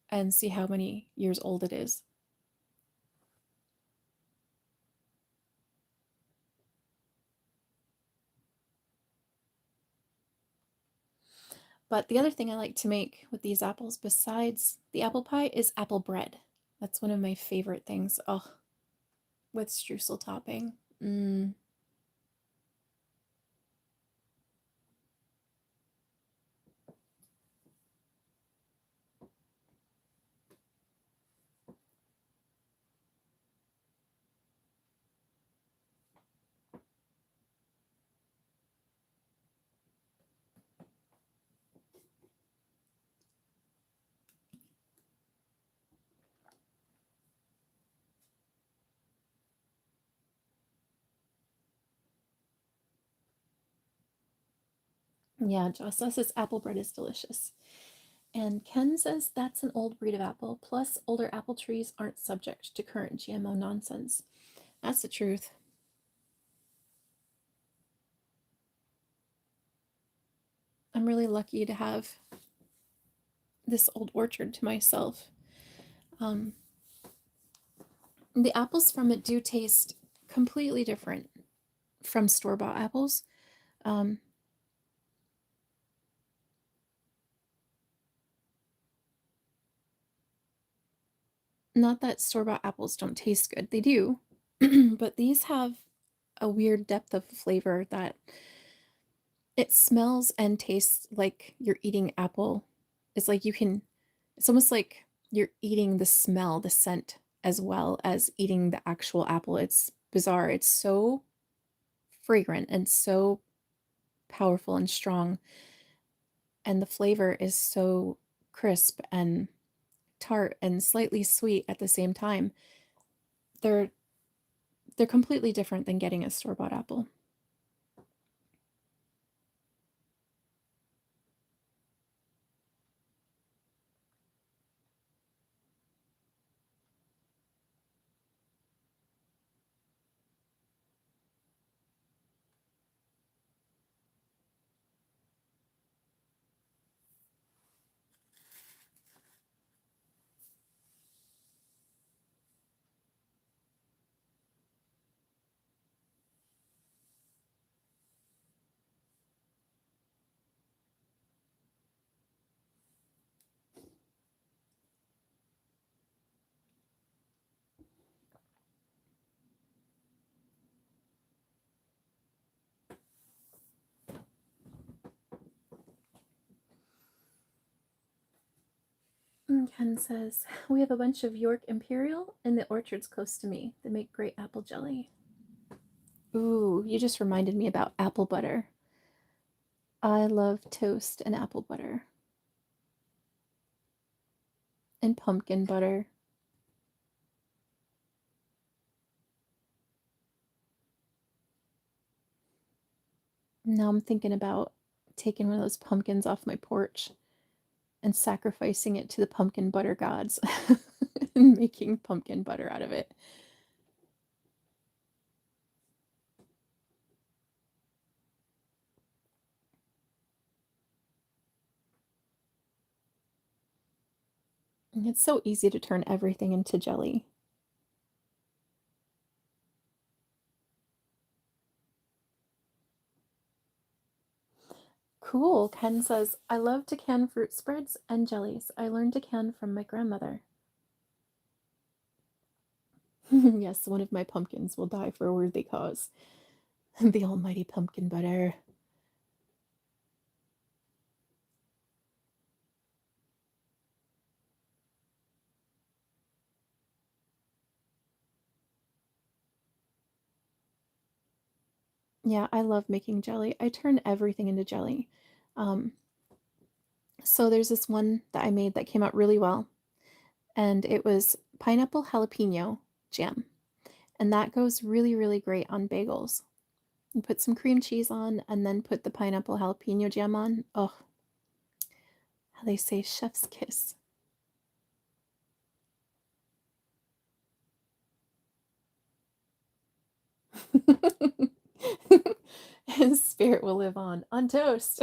and see how many years old it is. But the other thing I like to make with these apples, besides the apple pie, is apple bread. That's one of my favorite things. Oh, with streusel topping. Mm. Yeah, Joss says his apple bread is delicious. And Ken says that's an old breed of apple. Plus, older apple trees aren't subject to current GMO nonsense. That's the truth. I'm really lucky to have this old orchard to myself. Um, the apples from it do taste completely different from store bought apples. Um, Not that store bought apples don't taste good, they do, but these have a weird depth of flavor that it smells and tastes like you're eating apple. It's like it's almost like you're eating the smell, the scent, as well as eating the actual apple. bizarre. It's so fragrant and so powerful and strong, and the flavor is so crisp and tart and slightly sweet at the same time. They're they're completely different than getting a store-bought apple. Ken says, we have a bunch of York Imperial in the orchards close to me. They make great apple jelly. Ooh, you just reminded me about apple butter. I love toast and apple butter. And pumpkin butter. Now I'm thinking about taking one of those pumpkins off my porch and sacrificing it to the pumpkin butter gods and making pumpkin butter out of it. And it's so easy to turn everything into jelly. Cool. Ken says, I love to can fruit spreads and jellies. I learned to can from my grandmother. Yes, one of my pumpkins will die for a worthy cause. The almighty pumpkin butter. Yeah, I love making jelly. I turn everything into jelly. Um, so there's this one that I made that came out really well, and it was pineapple jalapeno jam. And that goes really, really great on bagels. You put some cream cheese on and then put the pineapple jalapeno jam on. Oh, how they say chef's kiss. His spirit will live on toast.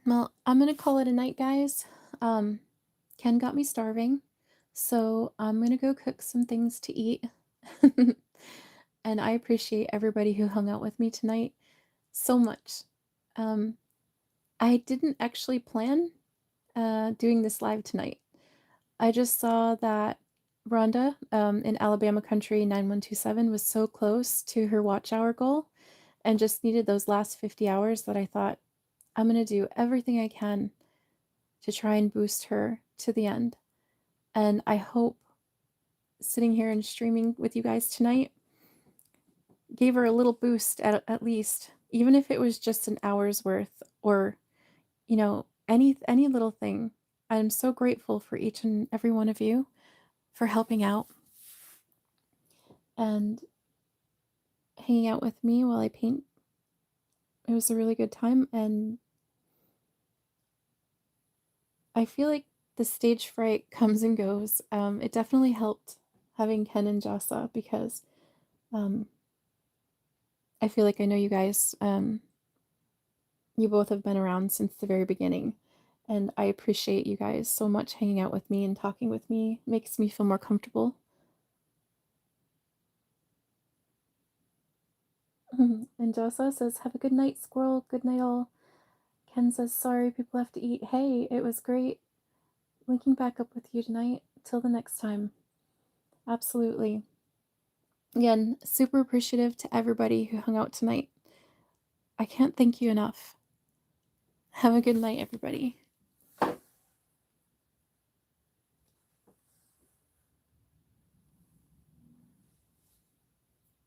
Well, I'm gonna call it a night, guys. Um, Ken got me starving, so I'm gonna go cook some things to eat. And I appreciate everybody who hung out with me tonight so much. Um, I didn't actually plan doing this live tonight. I just saw that Rhonda in Alabama Country 9127 was so close to her watch hour goal and just needed those last 50 hours that I thought I'm going to do everything I can to try and boost her to the end. And I hope sitting here and streaming with you guys tonight gave her a little boost at least, even if it was just an hour's worth or, any little thing. I'm so grateful for each and every one of you for helping out and hanging out with me while I paint. It was a really good time, and I feel like the stage fright comes and goes. It definitely helped having Ken and Jasa because um, I feel like I know you guys. You both have been around since the very beginning, And I appreciate you guys so much hanging out with me and talking with me. Makes me feel more comfortable. And Josa says, "Have a good night, Squirrel. Good night, all." Ken says, "Sorry, people have to eat." Hey, it was great linking back up with you tonight. Till the next time. Absolutely. Again, super appreciative to everybody who hung out tonight. I can't thank you enough. Have a good night, everybody.